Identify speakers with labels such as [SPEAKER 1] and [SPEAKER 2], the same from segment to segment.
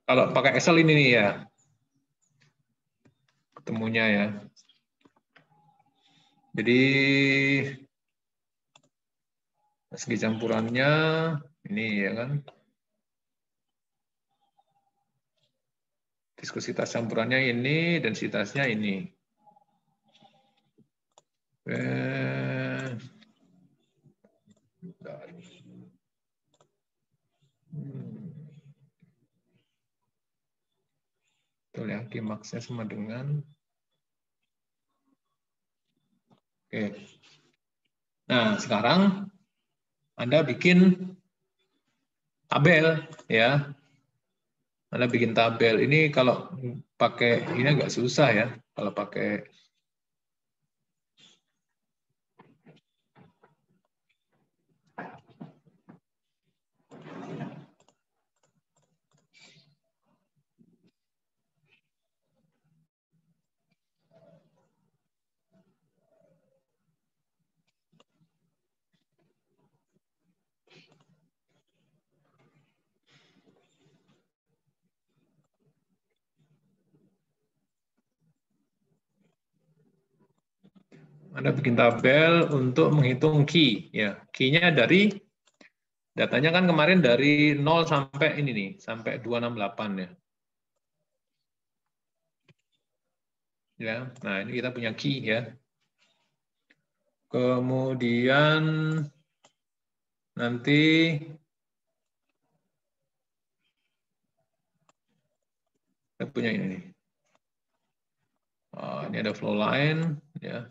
[SPEAKER 1] Kalau pakai Excel ini nih ya, ketemunya ya. Jadi segi campurannya ini ya kan. Viskositas campurannya ini, densitasnya ini. Betul ya, Qmax-nya sama dengan. Oke. Nah, sekarang Anda bikin tabel ya. Anda bikin tabel. Ini kalau pakai ini agak susah ya. Kalau pakai Anda bikin tabel untuk menghitung Q ya. Q-nya dari datanya kan kemarin dari 0 sampai ini nih, sampai 268 ya. Ya, nah ini kita punya Q ya. Kemudian nanti kita punya ini nih. Oh, ini ada flow line ya.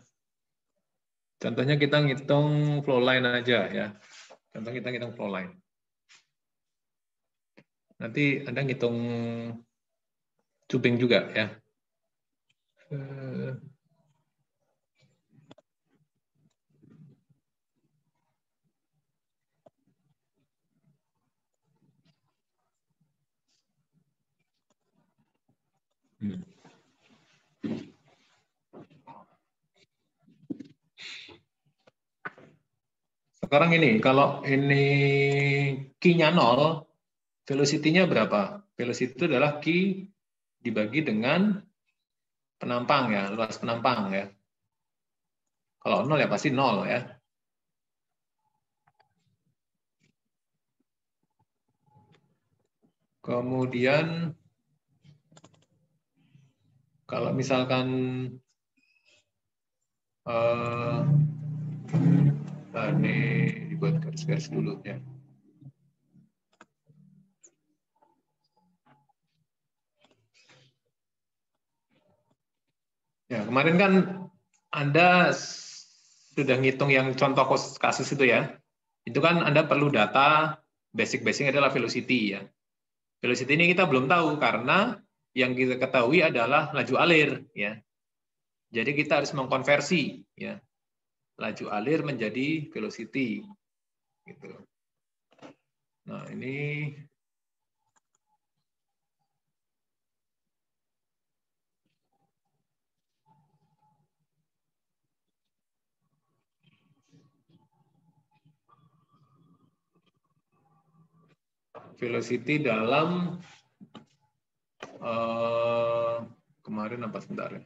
[SPEAKER 1] Contohnya kita ngitung flow line aja ya. Contoh kita ngitung flow line. Nanti Anda ngitung tubing juga ya. Sekarang ini, kalau ini Q-nya 0, velocity-nya berapa? Velocity itu adalah Q dibagi dengan penampang ya, luas penampang ya. Kalau 0 ya pasti 0 ya. Kemudian kalau misalkan ini dibuat garis-garis dulu ya. Ya, kemarin kan Anda sudah ngitung yang contoh kasus itu ya. Itu kan Anda perlu data basic-basic adalah velocity ya. Velocity ini kita belum tahu karena yang kita ketahui adalah laju alir ya. Jadi kita harus mengkonversi ya laju alir menjadi velocity gitu. Nah, ini velocity dalam kemarin apa sebentar ya.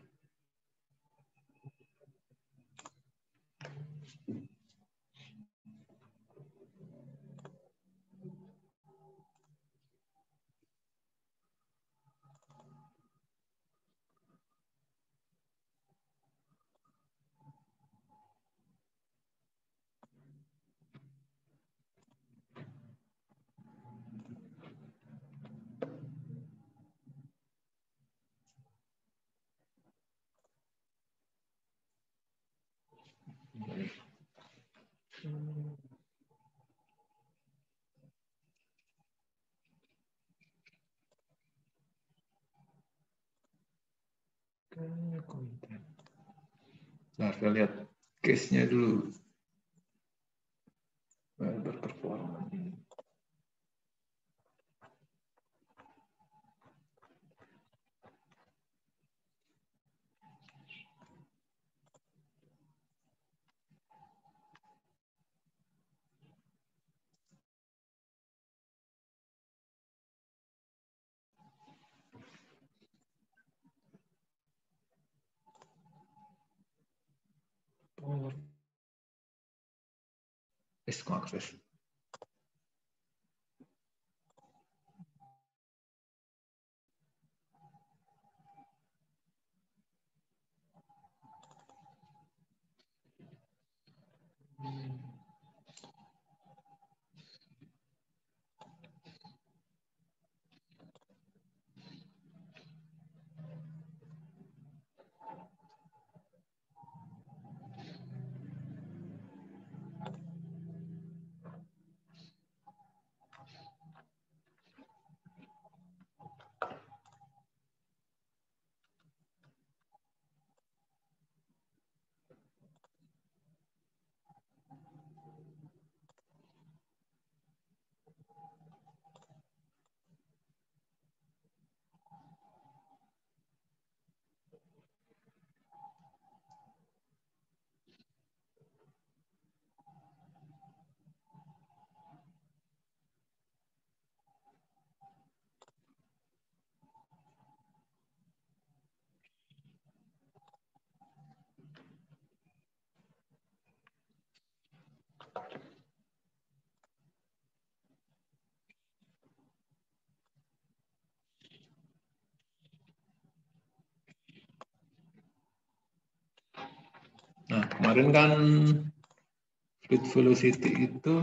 [SPEAKER 1] Nah, kita lihat case-nya dulu. Berperforma. akses. Nah, kemarin kan fluid velocity itu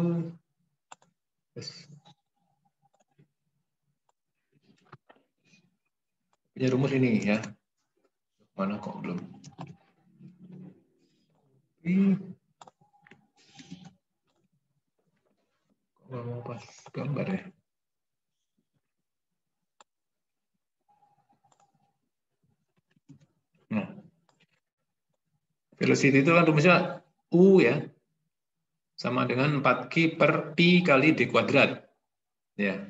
[SPEAKER 1] punya rumus ini ya. Mana kok belum? Nggak mau pas gambar ya. Nah, velocity itu kan rumusnya U ya, sama dengan 4Q per Pi kali D kuadrat. Ya.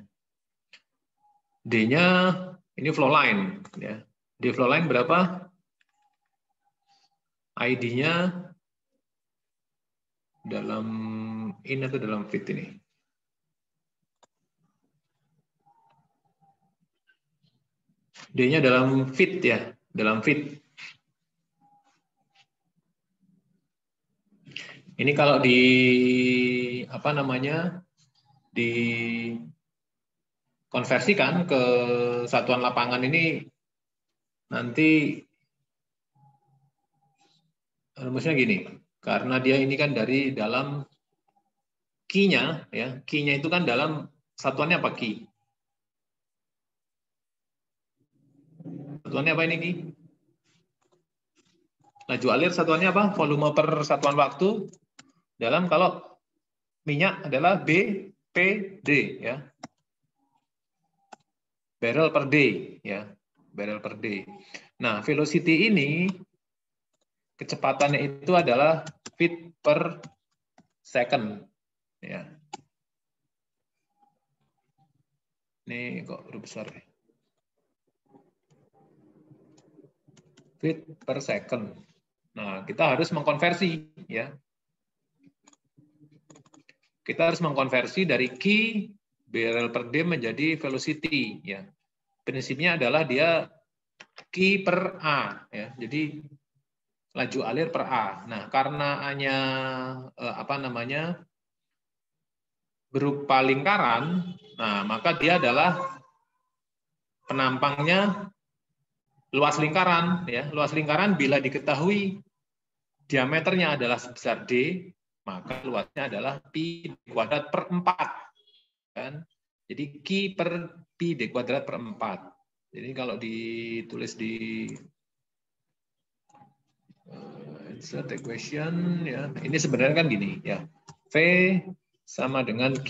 [SPEAKER 1] D-nya ini flow line. Ya. D flow line berapa? ID-nya dalam in atau dalam fit ini? D-nya dalam fit ya, dalam fit. Ini kalau di apa namanya? Dikonversikan ke satuan lapangan ini nanti rumusnya gini. Karena dia ini kan dari dalam Q-nya ya. Q-nya itu kan dalam satuannya apa Q? Satuannya apa ini Q? Laju alir satuannya apa? Volume per satuan waktu dalam kalau minyak adalah BPD ya. Barrel per day ya. Barrel per day. Nah, velocity ini kecepatannya itu adalah feet per second ya. Ini kok huruf besar ya. Feet per second. Nah, kita harus mengkonversi ya. Kita harus mengkonversi dari Q barrel per day menjadi velocity ya. Prinsipnya adalah dia Q per A ya. Jadi laju alir per A. Nah, karena A-nya apa namanya? Berupa lingkaran, nah maka dia adalah penampangnya luas lingkaran ya. Luas lingkaran bila diketahui diameternya adalah sebesar D, maka luasnya adalah pi kuadrat per 4 kan. Jadi Q per pi d kuadrat per 4. Jadi kalau ditulis di insert equation ya, ini sebenarnya kan gini ya. V sama dengan Q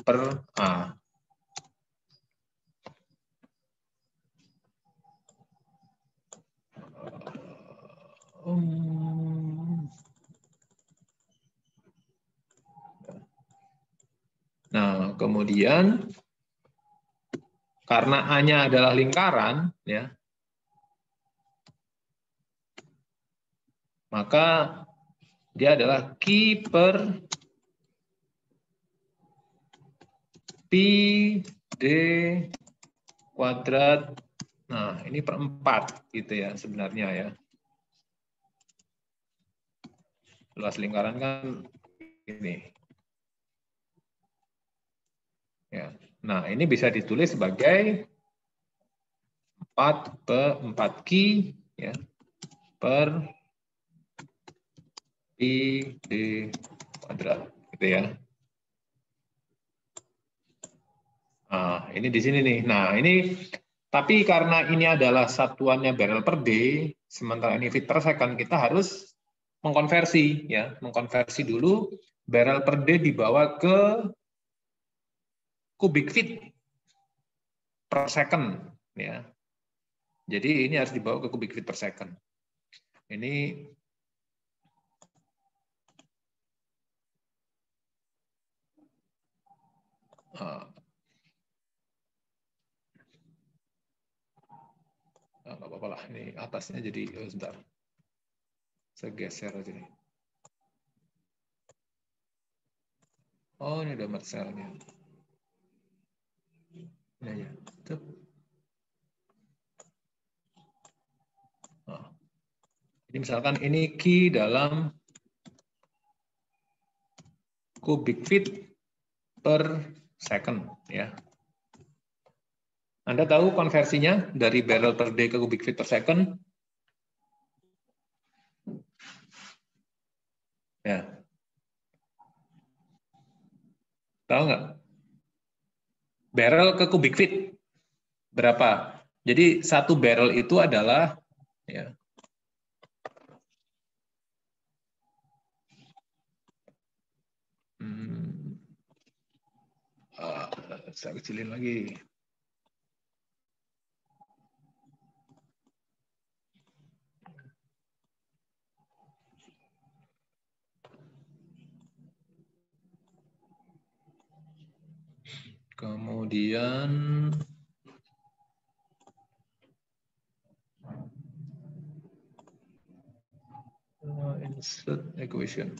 [SPEAKER 1] per A. Nah, kemudian karena A-nya adalah lingkaran, ya, maka dia adalah Q per pi d kuadrat. Nah, ini per 4 gitu ya sebenarnya ya. Luas lingkaran kan ini. Ya. Nah, ini bisa ditulis sebagai 4 Ki ya, per Pi D kuadrat, gitu ya. Nah, ini di sini nih. Nah, ini tapi karena ini adalah satuannya barrel per day, sementara ini feet per second, kita harus mengkonversi ya, mengkonversi dulu barrel per day dibawa ke kubik feet per second ya. Jadi ini harus dibawa ke kubik feet per second. Ini nggak apa-apa lah, ini atasnya jadi sebentar, saya geser aja nih. Oh, ini ada mercelnya. Nah, ya, tuh. Nah, ini misalkan ini Ki dalam kubik feet per second ya. Anda tahu konversinya dari barrel per day ke kubik feet per second? Ya. Tahu nggak? Barrel ke kubik feet berapa? Jadi satu barrel itu adalah ya, saya kecilin lagi. Kemudian insert equation.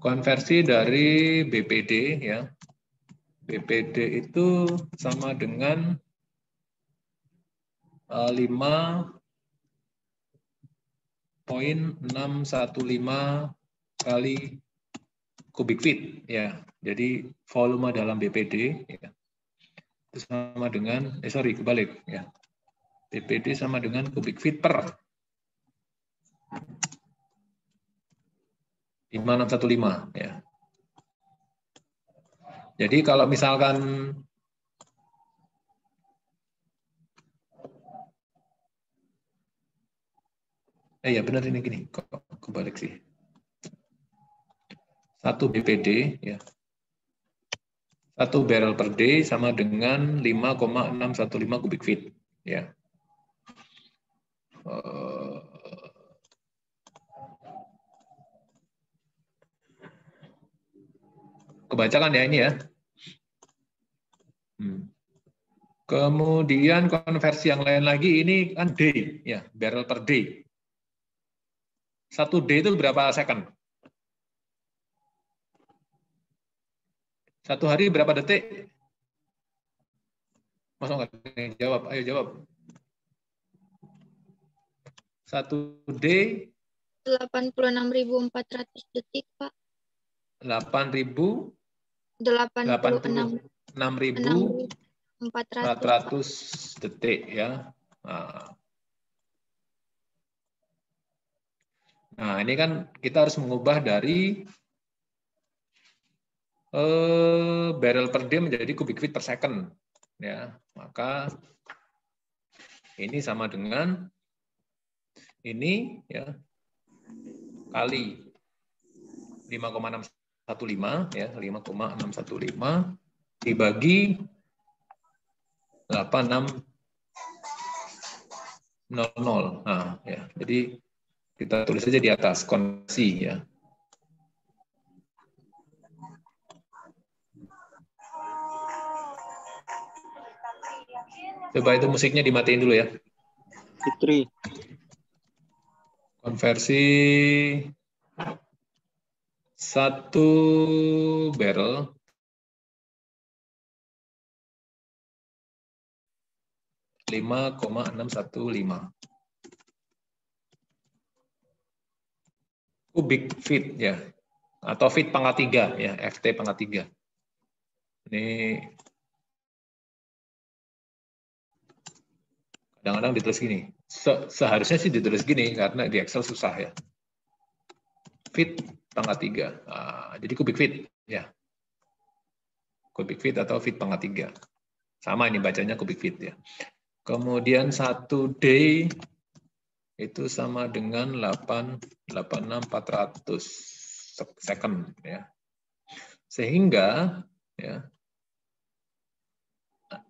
[SPEAKER 1] Konversi dari BPD ya. BPD itu sama dengan 5,615 kali kubik feet ya. Jadi volume dalam BPD ya, itu sama dengan kebalik ya. BPD sama dengan kubik feet per 5,615 ya. Jadi kalau misalkan ya benar ini gini, kok kebalik sih. 1 BPD ya. 1 barrel per day sama dengan 5,615 kubik feet ya. Kebaca kan ya ini ya. Kemudian konversi yang lain lagi ini kan day ya, barrel per day. 1 day itu berapa second? 1 hari berapa detik? Masa nggak ada yang jawab? Ayo jawab. 1 day
[SPEAKER 2] 86.400 detik, Pak.
[SPEAKER 1] 86.400 detik ya. Nah, ini kan kita harus mengubah dari barrel per day menjadi kubik feet per second ya. Maka ini sama dengan ini ya kali 5,615 ya, 5,615 dibagi 8600. Nah, ya. Jadi kita tulis saja di atas konversi ya. Coba itu musiknya dimatiin dulu ya.
[SPEAKER 3] Fitri.
[SPEAKER 1] Konversi 1 barrel (5,615) kubik feet ya. atau fit pangkat 3 ya, FT pangkat 3. Ini kadang-kadang ditulis gini. Seharusnya sih ditulis gini karena di Excel susah ya. Fit pangkat 3. Nah, jadi kubik fit ya. Kubik fit atau fit pangkat 3. Sama ini bacanya kubik fit ya. Kemudian 1 day itu sama dengan 886.400 second ya. Sehingga ya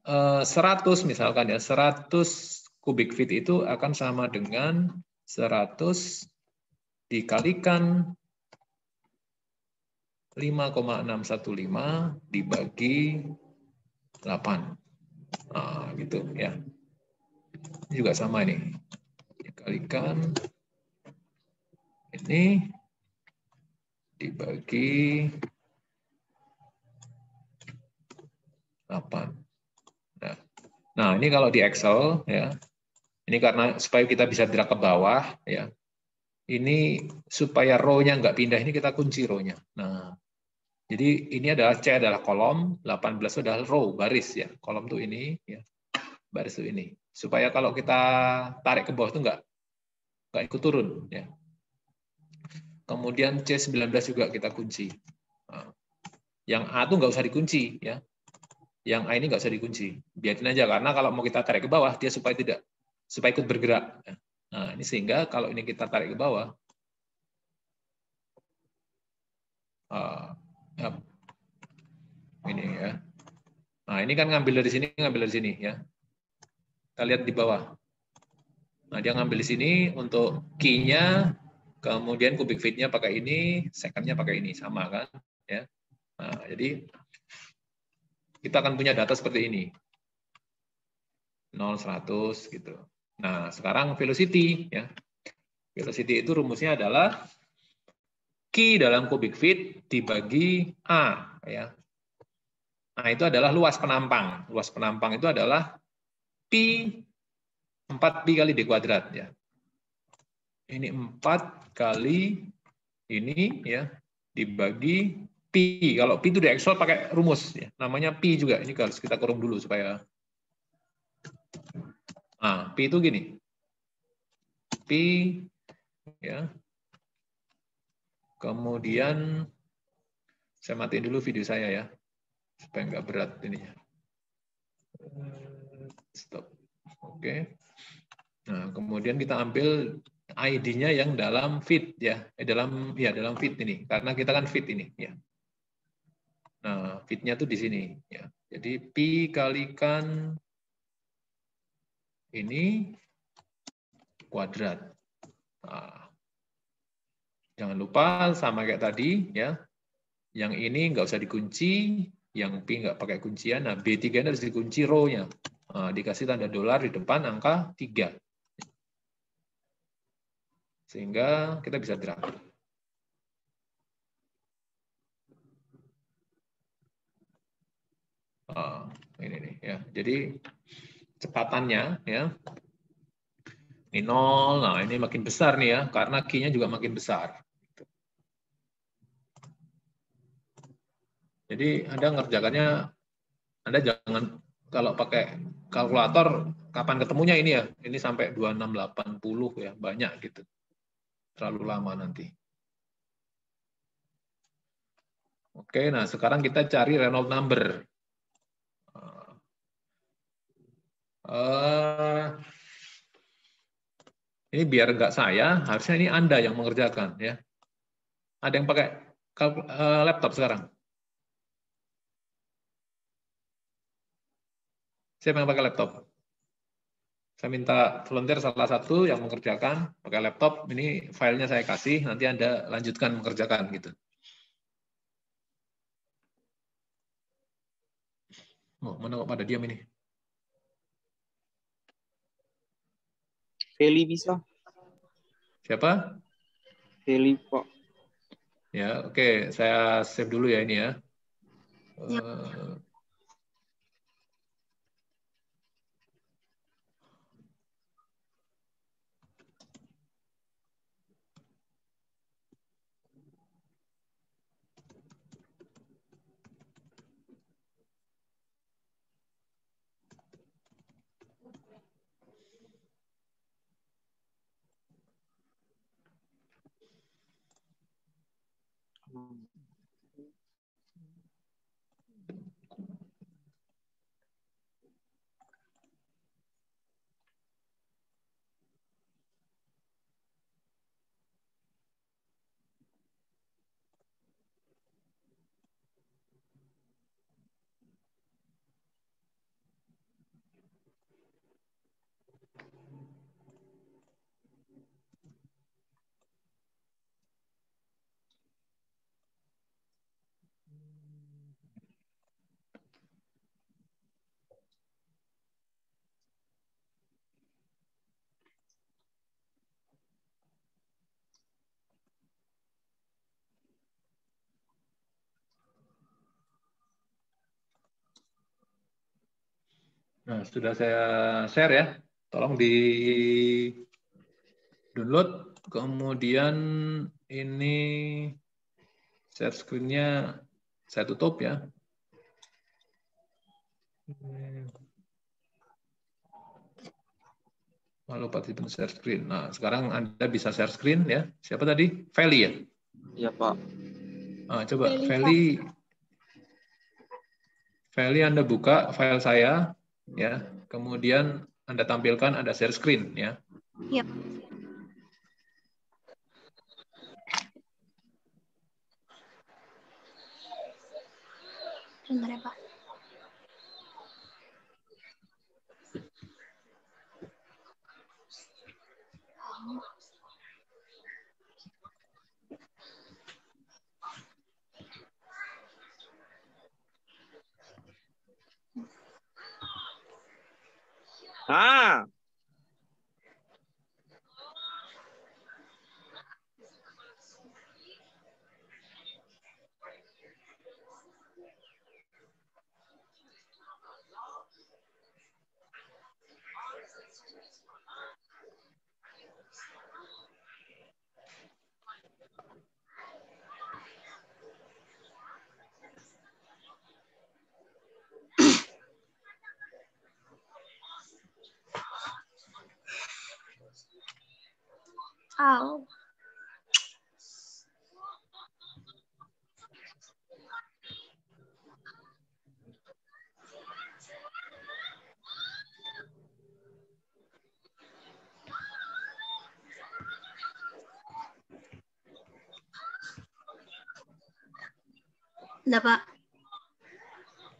[SPEAKER 1] 100 misalkan ya, 100 kubik feet itu akan sama dengan 100 dikalikan 5,615 dibagi 8. Nah, gitu ya. Ini juga sama nih. Dikalikan ini dibagi 8. Nah, ini kalau di Excel ya. Ini karena supaya kita bisa drag ke bawah ya. Ini supaya row-nya nggak pindah, ini kita kunci row-nya. Nah, jadi ini adalah C adalah kolom, 18 adalah row, baris ya. Kolom tuh ini ya. Baris tuh ini. Supaya kalau kita tarik ke bawah itu nggak ikut turun ya. Kemudian C19 juga kita kunci. Nah, yang A tuh nggak usah dikunci ya. Yang A ini nggak usah dikunci. Biarin aja karena kalau mau kita tarik ke bawah dia supaya ikut bergerak. Nah, ini sehingga kalau ini kita tarik ke bawah ini ya. Nah, ini kan ngambil dari sini, ngambil dari sini ya. Kita lihat di bawah. Nah, dia ngambil di sini untuk key-nya, kemudian kubik feet-nya pakai ini, second-nya pakai ini, sama kan? Ya. Nah, jadi kita akan punya data seperti ini. 0, 100 gitu. Nah, sekarang velocity ya. Velocity itu rumusnya adalah key dalam kubik feet dibagi A ya. Nah, itu adalah luas penampang. Luas penampang itu adalah pi 4pi kali d kuadrat ya. Ini 4 kali ini ya dibagi pi. Kalau pi itu di Excel pakai rumus ya. Namanya pi juga. Ini harus kita kurung dulu supaya pi itu gini. Pi ya. Kemudian saya matiin dulu video saya ya. Supaya nggak berat ininya. Stop. Oke. Nah, kemudian kita ambil ID-nya yang dalam fit ya, dalam fit ini, karena kita kan fit ini ya. Nah, fit-nya tuh di sini ya. Jadi pi kalikan ini kuadrat. Nah, jangan lupa sama kayak tadi ya. Yang ini nggak usah dikunci, yang pi nggak pakai kuncian. Nah, B3 ini harus dikunci row-nya. Nah, dikasih tanda dolar di depan angka 3. Sehingga kita bisa drag. Ini nih ya. Jadi kecepatannya ya. Ini 0, nah ini makin besar nih ya, karena key-nya juga makin besar. Jadi Anda ngerjakannya, Anda jangan kalau pakai kalkulator, kapan ketemunya ini ya, ini sampai 2680 ya, banyak gitu. Terlalu lama nanti. Oke, nah sekarang kita cari Reynolds number. Ini biar nggak saya, harusnya ini Anda yang mengerjakan ya. Ada yang pakai laptop sekarang? Siapa yang pakai laptop? Saya minta volunteer salah satu yang mengerjakan pakai laptop. Ini filenya saya kasih, nanti Anda lanjutkan mengerjakan gitu. Oh, mana kok pada diam ini?
[SPEAKER 2] Feli bisa.
[SPEAKER 1] Siapa?
[SPEAKER 2] Feli Pak.
[SPEAKER 1] Ya, oke. Saya save dulu ya ini ya. Nah, sudah saya share ya. Tolong di download. Kemudian ini share screen-nya saya tutup ya. Lupa tipe share screen. Nah, sekarang Anda bisa share screen ya. Siapa tadi? Feli ya?
[SPEAKER 2] Iya, Pak.
[SPEAKER 1] Nah, coba Feli Anda buka file saya ya. Kemudian Anda tampilkan ada share screen ya.
[SPEAKER 3] Yep. Bentar ya, Pak.
[SPEAKER 2] Ah.
[SPEAKER 3] Au. Udah, Pak.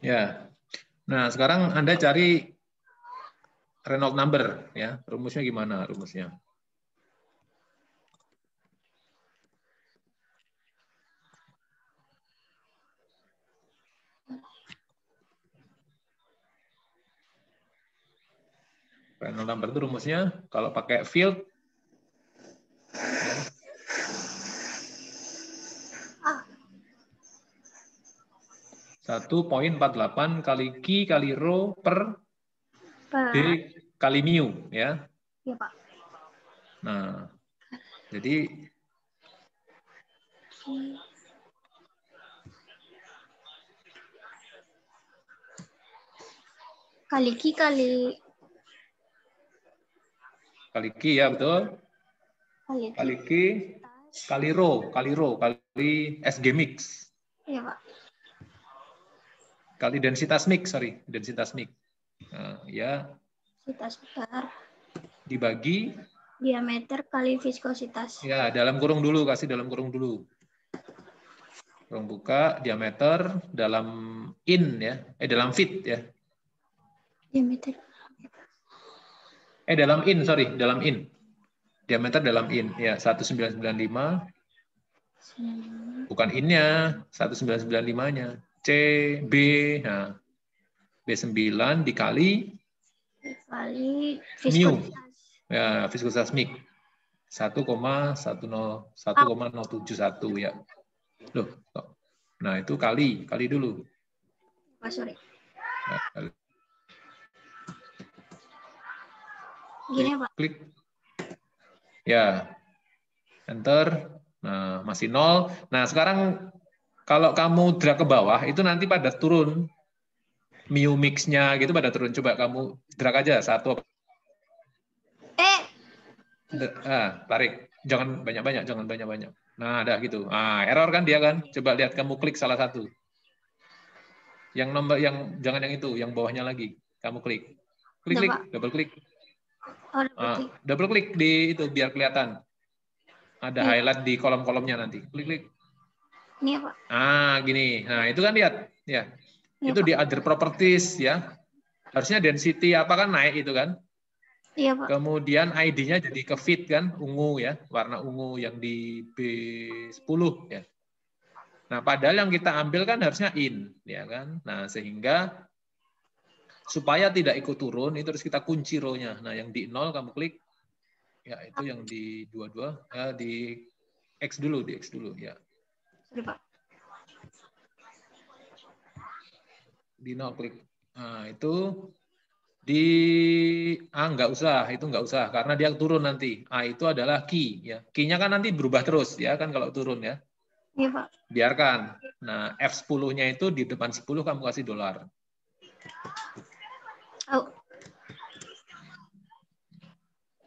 [SPEAKER 1] Ya. Nah, sekarang Anda cari Reynolds number ya. Rumusnya gimana rumusnya? Reynolds number itu rumusnya kalau pakai field ya. 1.48 kali Q kali rho per D kali mu ya.
[SPEAKER 3] Iya, Pak.
[SPEAKER 1] Nah, jadi
[SPEAKER 3] kali Q kali
[SPEAKER 1] Q ya betul.
[SPEAKER 3] Q
[SPEAKER 1] Kali rho kali SG mix.
[SPEAKER 3] Iya, Pak.
[SPEAKER 1] Kali densitas mix. Nah, ya.
[SPEAKER 3] Densitas besar
[SPEAKER 1] Dibagi
[SPEAKER 3] diameter kali viskositas.
[SPEAKER 1] ya, dalam kurung dulu, kasih dalam kurung dulu. Kurung buka diameter dalam in ya, dalam feet ya.
[SPEAKER 3] Diameter.
[SPEAKER 1] Dalam in, sorry, dalam in. Diameter dalam in ya, 1995. Bukan in-nya, 1995-nya. C, B, nah, B9 dikali mu. Ya, viskositas mix. 1,071 ya. Loh, nah itu kali dulu.
[SPEAKER 3] Sorry.
[SPEAKER 1] Nah, kali.
[SPEAKER 3] Gini, Pak.
[SPEAKER 1] Klik. Ya. Enter. Nah, masih 0. Nah, sekarang kalau kamu drag ke bawah, itu nanti pada turun. Mu mix-nya gitu pada turun. Coba kamu drag aja satu.
[SPEAKER 3] Tarik.
[SPEAKER 1] Tarik. Jangan banyak-banyak, jangan banyak-banyak. Nah, ada gitu. Ah, error kan dia kan? Coba lihat, kamu klik salah satu. Yang nomor yang jangan yang itu, yang bawahnya lagi. Kamu klik. Klik, double klik.
[SPEAKER 3] Oh, double klik.
[SPEAKER 1] Double klik di itu biar kelihatan. Ada highlight di kolom-kolomnya nanti. Klik.
[SPEAKER 3] Ini ya, Pak.
[SPEAKER 1] Gini. Nah, itu kan lihat, ya.
[SPEAKER 3] Iya,
[SPEAKER 1] Itu
[SPEAKER 3] Pak.
[SPEAKER 1] di other properties ya. Harusnya density apa kan naik itu kan?
[SPEAKER 3] Iya, Pak.
[SPEAKER 1] Kemudian ID-nya jadi ke fit kan, ungu ya, warna ungu yang di B10 ya. Nah, padahal yang kita ambil kan harusnya in, ya kan? Nah, sehingga supaya tidak ikut turun, itu harus kita kunci row-nya. Nah, yang di 0 kamu klik, ya itu yang di 22, ya di X dulu, ya.
[SPEAKER 3] Sorry, Pak.
[SPEAKER 1] Di 0 klik. Nah, itu di nggak usah, itu nggak usah karena dia turun nanti. Itu adalah key ya. Key-nya kan nanti berubah terus ya kan kalau turun ya.
[SPEAKER 3] Iya, Pak.
[SPEAKER 1] Biarkan. Nah, F10-nya itu di depan 10 kamu kasih $.
[SPEAKER 3] Oh.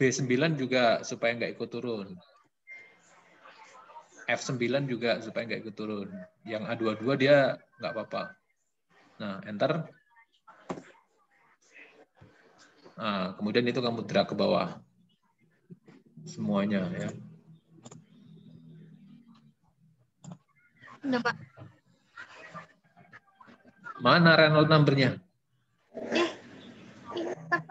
[SPEAKER 1] B9 juga supaya nggak ikut turun. F9 juga supaya nggak ikut turun. Yang A22 dia nggak apa-apa. Nah, enter. Nah, kemudian itu kamu drag ke bawah. Semuanya ya.
[SPEAKER 3] Udah, Pak.
[SPEAKER 1] Mana Reynolds number-nya?
[SPEAKER 3] Ini, Pak.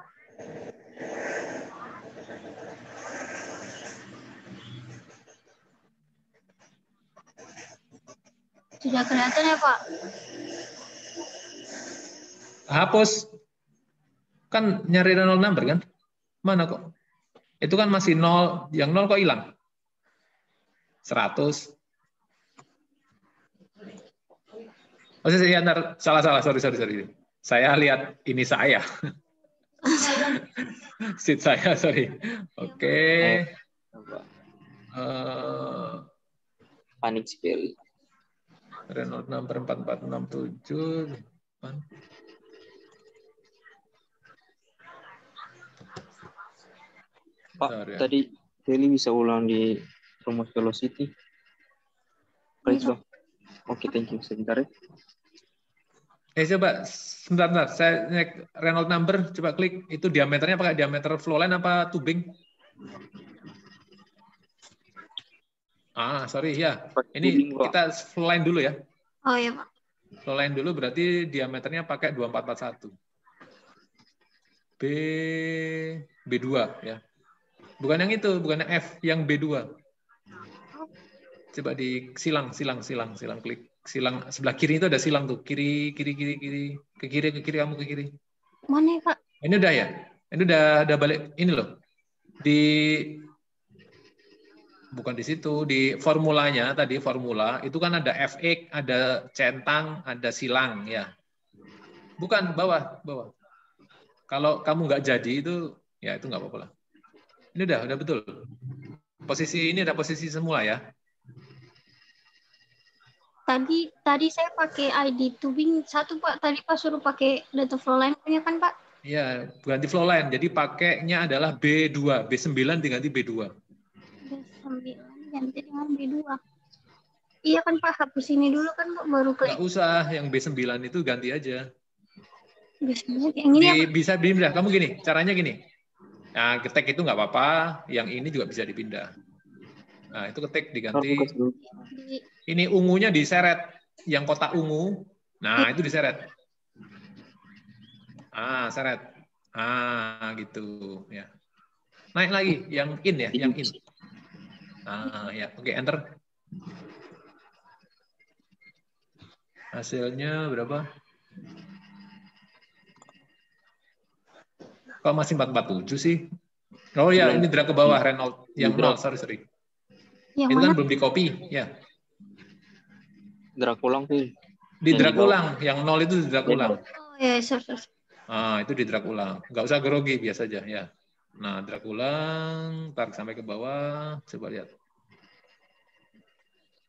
[SPEAKER 3] Sudah kelihatan ya, Pak?
[SPEAKER 1] Hapus. Kan nyari Reynolds number kan? Mana kok? Itu kan masih 0. Yang 0 kok hilang? 100. Oh, saya salah. Sorry. Saya lihat ini saya. Sheet saya, sorry. Oke.
[SPEAKER 2] Panik sekali.
[SPEAKER 1] Reynolds number 4467.
[SPEAKER 2] Pak, tadi Feli bisa ulang di rumus velocity. Baik, Oke, thank you. Sebentar ya.
[SPEAKER 1] Coba sebentar. Saya naik Reynolds number, coba klik. Itu diameternya pakai diameter flowline apa tubing? Sorry ya. Ini kita flowline dulu ya.
[SPEAKER 3] Oh iya, Pak.
[SPEAKER 1] Flowline dulu berarti diameternya pakai 2441. B2 ya. Bukan yang itu, bukan yang F, yang B2. Coba di silang klik. Silang sebelah kiri itu ada silang tuh. Kiri. Ke kiri kamu ke kiri.
[SPEAKER 3] Mana ya, Pak?
[SPEAKER 1] Ini udah ya? Ini udah balik ini loh. Bukan di situ, di formulanya tadi formula itu kan ada Fx, ada centang, ada silang ya. Bukan bawah. Kalau kamu nggak jadi itu ya itu nggak apa-apa lah. Ini udah betul. Posisi ini ada posisi semula ya.
[SPEAKER 3] Tadi saya pakai ID tubing 1, Pak. Tadi Pak suruh pakai data flowline punya kan, Pak?
[SPEAKER 1] Iya, ganti flowline. Jadi pakainya adalah B2, B9 diganti B2.
[SPEAKER 3] B9 ganti dengan B2. Iya kan, Pak, hapus ini dulu kan, Pak, baru klik.
[SPEAKER 1] Nggak usah, yang B9 itu ganti aja.
[SPEAKER 3] B9 yang ini ya, Pak?
[SPEAKER 1] Bisa dipindah. Kamu gini, caranya gini. Nah, ketik itu nggak apa-apa, yang ini juga bisa dipindah. Nah, itu ketik diganti. Ini ungunya diseret, yang kotak ungu. Nah, itu diseret. Seret. Gitu ya. Naik lagi, yang in ya, yang in. Ya, oke, enter. Hasilnya berapa? Kok masih 447 sih? Oh ya, ini drag ke bawah Reynolds. Yang 0, sorry.
[SPEAKER 3] Yang
[SPEAKER 1] itu
[SPEAKER 3] mana?
[SPEAKER 1] kan belum di copy, ya.
[SPEAKER 2] Drag ulang tuh.
[SPEAKER 1] Di drag ulang, yang 0 itu di drag ulang.
[SPEAKER 3] Oh ya, sorry.
[SPEAKER 1] Itu di drag ulang. Nggak usah grogi, biasa aja ya. Nah, drag ulang, tarik sampai ke bawah, coba lihat.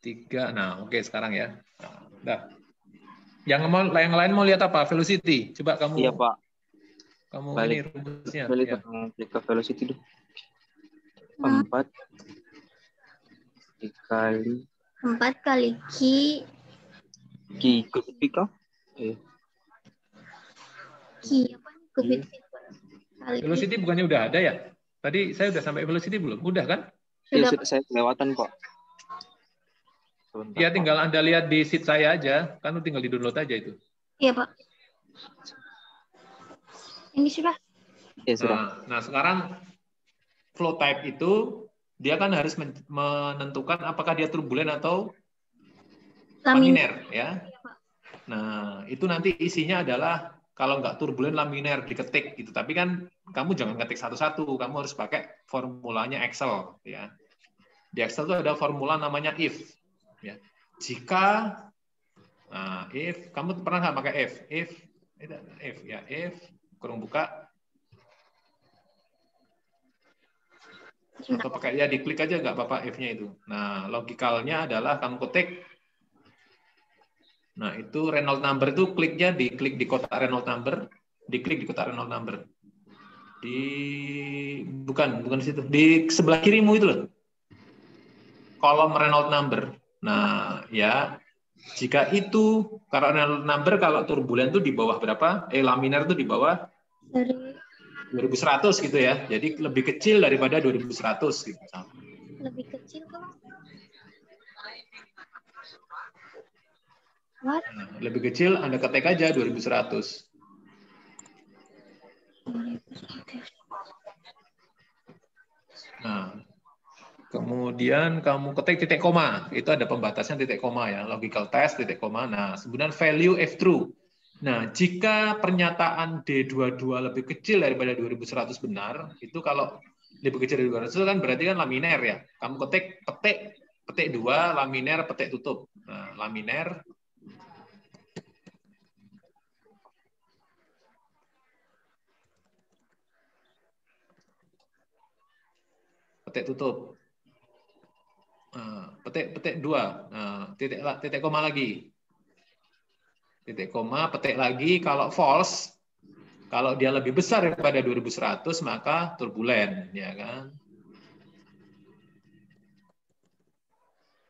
[SPEAKER 1] 3, nah oke sekarang ya. Nah, yang lain mau lihat apa? Velocity. Coba kamu.
[SPEAKER 2] Iya, Pak.
[SPEAKER 1] Kamu
[SPEAKER 2] balik,
[SPEAKER 1] ini rumusnya.
[SPEAKER 2] Balik
[SPEAKER 1] ya.
[SPEAKER 2] ke velocity dulu. 4 Dikali
[SPEAKER 3] 4 kali Q.
[SPEAKER 2] Q ikut V kah?
[SPEAKER 3] Q apa? Q kali Q.
[SPEAKER 1] Velocity bukannya udah ada ya? Tadi saya udah sampai velocity belum? Udah kan?
[SPEAKER 2] Ya,
[SPEAKER 3] Sudah,
[SPEAKER 2] sudah saya kelewatan kok. Sebentar,
[SPEAKER 1] Ya
[SPEAKER 2] Pak.
[SPEAKER 1] tinggal Anda lihat di sheet saya aja, kan tinggal di-download aja itu.
[SPEAKER 3] iya Pak. Ini sudah.
[SPEAKER 2] Ya, sudah.
[SPEAKER 1] Nah, sekarang flow type itu dia kan harus menentukan apakah dia turbulen atau laminer, ya. Nah, itu nanti isinya adalah kalau nggak turbulen laminer diketik gitu. Tapi kan kamu jangan ketik satu-satu, kamu harus pakai formulanya Excel, ya. Di Excel itu ada formula namanya if, ya. Jika if kamu pernah nggak pakai if ya if kurung buka atau pakai ya diklik aja nggak apa-apa if-nya itu. Nah, logikalnya adalah kamu ketik. Nah, itu Reynolds number itu kliknya diklik di kotak Reynolds number, diklik di kotak Reynolds number. Bukan di situ. Di sebelah kirimu itu loh. Kolom Reynolds number. Nah, ya jika itu karena Reynolds number kalau turbulen itu di bawah berapa? Laminar itu di bawah
[SPEAKER 3] Dari
[SPEAKER 1] 2100 gitu ya. Jadi lebih kecil daripada 2100 gitu.
[SPEAKER 3] lebih kecil kalau what?
[SPEAKER 1] Nah, lebih kecil Anda ketik aja 2100. Nah, kemudian kamu ketik titik koma, itu ada pembatasnya titik koma ya, logical test titik koma. Nah, kemudian value if true. Nah, jika pernyataan D22 lebih kecil daripada 2100 benar, itu kalau lebih kecil dari 200 kan berarti kan laminer ya. Kamu petik 2, laminer, petik tutup. Nah, laminer petik tutup. Petik 2. Nah, titik koma lagi. Titik koma, petik lagi. Kalau false, kalau dia lebih besar daripada 2100 maka turbulen, ya kan?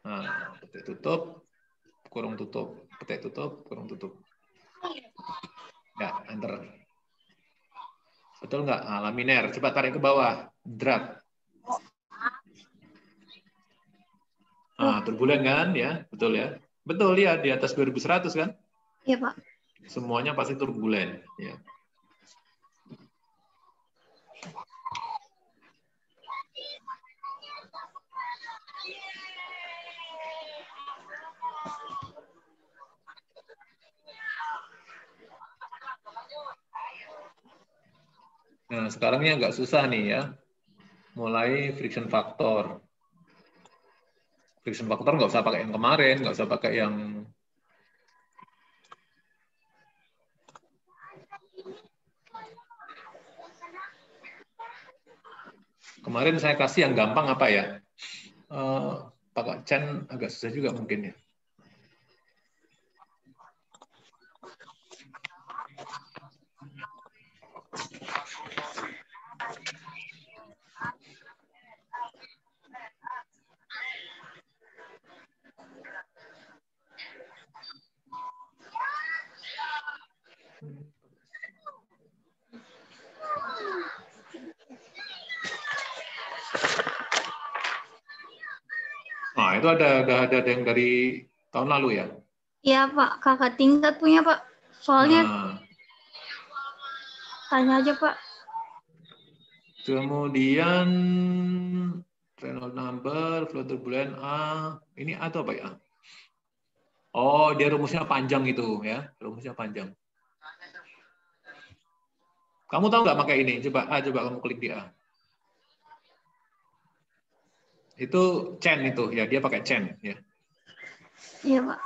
[SPEAKER 1] Nah, petik tutup, kurung tutup, petik tutup, kurung tutup. Ya, enter. Betul nggak? Nah, laminer, coba tarik ke bawah, drag. Nah, turbulen kan, ya, betul ya? Betul ya, di atas 2100 kan?
[SPEAKER 3] Iya Pak.
[SPEAKER 1] Semuanya pasti turbulen, ya. Nah, sekarangnya nggak susah nih ya. Mulai friction factor. Friction factor nggak usah pakai yang kemarin, nggak usah pakai yang kemarin saya kasih yang gampang apa ya? Pakai Chen agak susah juga mungkin ya. Nah, itu ada yang dari tahun lalu ya.
[SPEAKER 3] Iya Pak, kakak tingkat punya Pak. Soalnya
[SPEAKER 1] Nah,
[SPEAKER 3] tanya aja Pak.
[SPEAKER 1] kemudian Reynolds number, flow turbulent A, ini A atau apa ya? Oh, dia rumusnya panjang itu ya, rumusnya panjang. Kamu tahu nggak pakai ini? Coba kamu klik di A. Itu Chen itu ya, dia pakai Chen ya.
[SPEAKER 3] Iya Pak.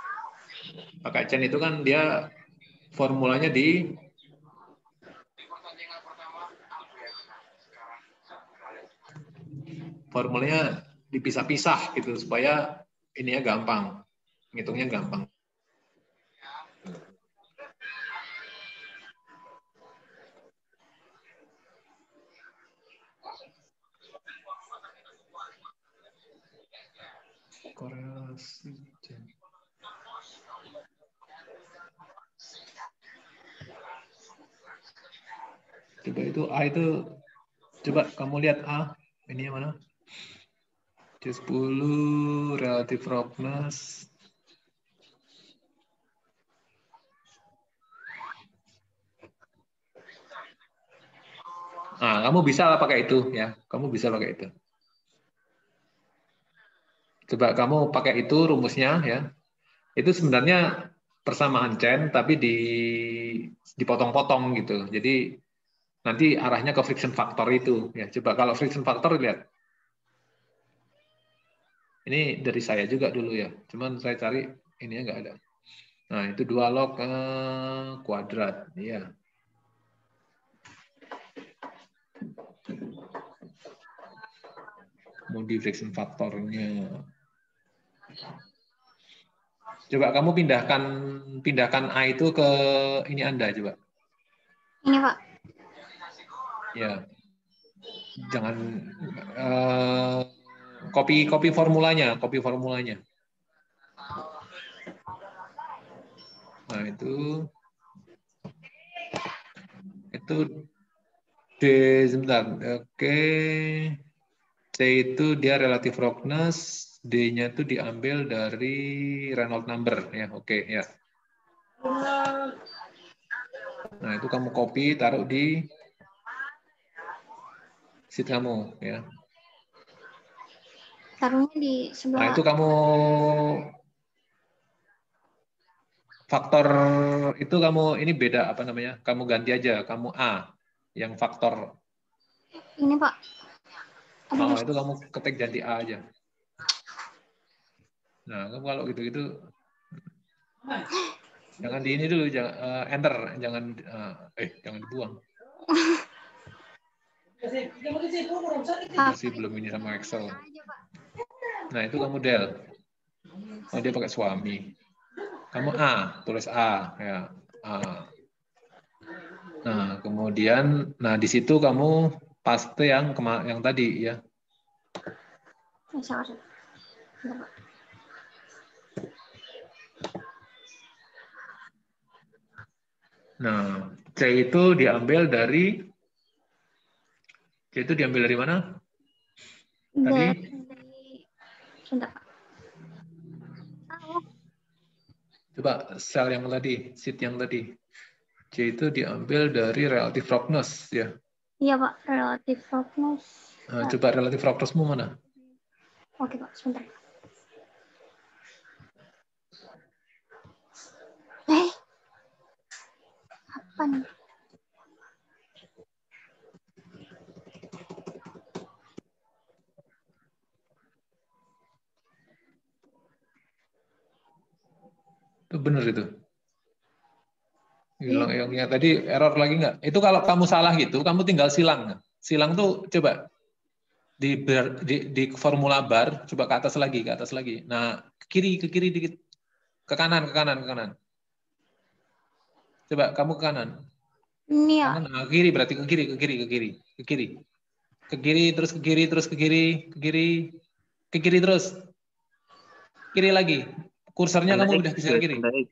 [SPEAKER 1] Pakai Chen itu kan dia formulanya dipisah-pisah gitu supaya ininya gampang, ngitungnya gampang. korelasi. Coba itu A itu, coba kamu lihat A, ini yang mana? C10 relative roughness. Nah, kamu bisa pakai itu ya. Kamu bisa pakai itu. Coba kamu pakai itu rumusnya ya. Itu sebenarnya persamaan Chen tapi dipotong-potong gitu. Jadi nanti arahnya ke friction factor itu ya. Coba kalau friction factor lihat. Ini dari saya juga dulu ya. Cuman saya cari ininya nggak ada. Nah, itu 2 log kuadrat ya. Kemudian friction faktornya. Coba kamu pindahkan A itu ke ini Anda coba.
[SPEAKER 3] Ini Pak.
[SPEAKER 1] Ya. Jangan copy formulanya. Nah, itu D sebentar. Oke. C itu dia relative roughness, D-nya itu diambil dari Reynolds number ya. Oke, ya. Nah, itu kamu copy taruh di sheet kamu ya.
[SPEAKER 3] Taruhnya di
[SPEAKER 1] Nah,
[SPEAKER 3] sebelah.
[SPEAKER 1] itu kamu faktor itu kamu ini beda apa namanya? Kamu ganti aja, kamu A yang faktor.
[SPEAKER 3] Ini Pak.
[SPEAKER 1] Oh, itu kamu ketik ganti A aja. Nah, kamu kalau gitu-gitu jangan di ini dulu, jangan enter, jangan dibuang. Masih belum ini sama Excel. Nah, itu kamu del. Oh, dia pakai suami. Kamu A, tulis A ya. A. Nah, kemudian di situ kamu paste yang tadi ya. Nah, C itu diambil dari mana? Tadi?
[SPEAKER 3] Sebentar, Pak.
[SPEAKER 1] Coba sel yang tadi, sheet yang tadi. C itu diambil dari relative roughness ya.
[SPEAKER 3] Iya Pak, relative roughness.
[SPEAKER 1] Nah, coba relative roughness-mu mana?
[SPEAKER 3] Oke Pak, sebentar. Apa nih?
[SPEAKER 1] Itu benar itu. Yang tadi error lagi nggak? Itu kalau kamu salah gitu, kamu tinggal silang. Silang tuh coba di formula bar, coba ke atas lagi. Nah, ke kiri dikit. Ke kanan. Coba kamu ke kanan.
[SPEAKER 3] Ini ya.
[SPEAKER 1] Kanan, nah, kiri berarti ke kiri. Ke kiri terus ke kiri terus. Kiri lagi. Kursornya
[SPEAKER 2] Tanda
[SPEAKER 1] kamu
[SPEAKER 2] X,
[SPEAKER 1] udah geser kiri.
[SPEAKER 2] tanda X.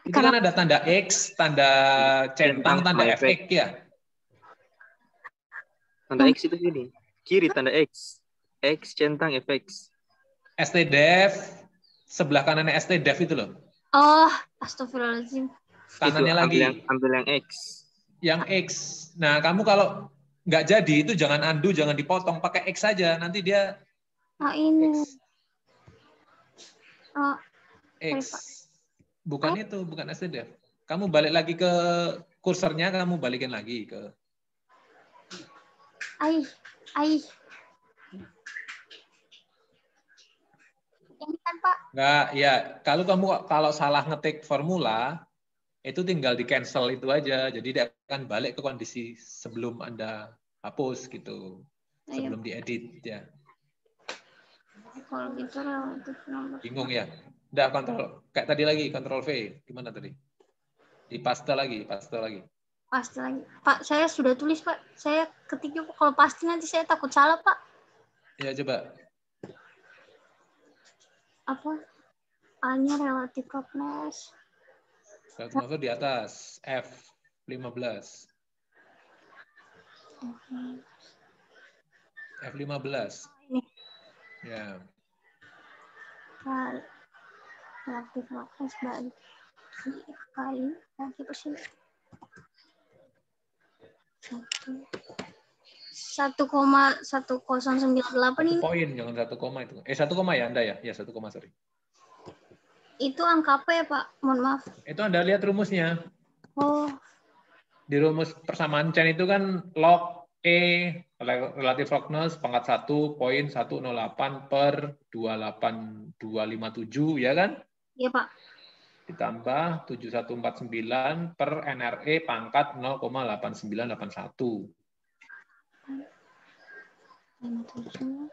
[SPEAKER 1] Itu kan ada tanda X, tanda centang, tanda FX ya.
[SPEAKER 2] Tanda X itu gini. Kiri tanda X. X centang FX.
[SPEAKER 1] STDEV, sebelah kanannya STDEV itu loh.
[SPEAKER 3] Oh, astagfirullahaladzim.
[SPEAKER 1] Kanannya
[SPEAKER 2] itu
[SPEAKER 1] lagi.
[SPEAKER 2] Ambil yang X.
[SPEAKER 1] Yang X. Nah, kamu kalau nggak jadi itu jangan undo, jangan dipotong, pakai X saja. Nanti dia
[SPEAKER 3] ini.
[SPEAKER 1] X.
[SPEAKER 3] Oh,
[SPEAKER 1] X. Bukan itu, bukan STDEV. Kamu balik lagi ke kursornya, kamu balikin lagi ke.
[SPEAKER 3] Ini kan Pak.
[SPEAKER 1] Nggak, ya. Kalau salah ngetik formula, itu tinggal di cancel itu aja. Jadi dia akan balik ke kondisi sebelum Anda hapus gitu. Sebelum diedit ya.
[SPEAKER 3] Kalau gitu relative nomor.
[SPEAKER 1] Bingung ya? Udah kontrol kayak tadi lagi, kontrol V. Gimana tadi? Di paste lagi.
[SPEAKER 3] Pasti lagi. Pak, saya sudah tulis Pak. Saya ketiknya kalau pasti nanti saya takut salah Pak.
[SPEAKER 1] Ya coba.
[SPEAKER 3] apa? A-nya relatif roughness.
[SPEAKER 1] Relatif roughness di atas F15. F15.
[SPEAKER 3] Ini
[SPEAKER 1] Ya.
[SPEAKER 3] relatif roughness bagi kali lagi bersih. 1,1098 ini.
[SPEAKER 1] Poin, jangan 1 koma itu. 1 koma ya Anda ya? Ya 1 koma, sorry.
[SPEAKER 3] Itu angka apa ya Pak? Mohon maaf.
[SPEAKER 1] Itu Anda lihat rumusnya.
[SPEAKER 3] Oh,
[SPEAKER 1] Di rumus persamaan Chen itu kan log E relative roughness pangkat 1.108 per 28257 ya kan?
[SPEAKER 3] iya Pak.
[SPEAKER 1] Ditambah 7149 per NRE pangkat 0,8981.
[SPEAKER 3] 57.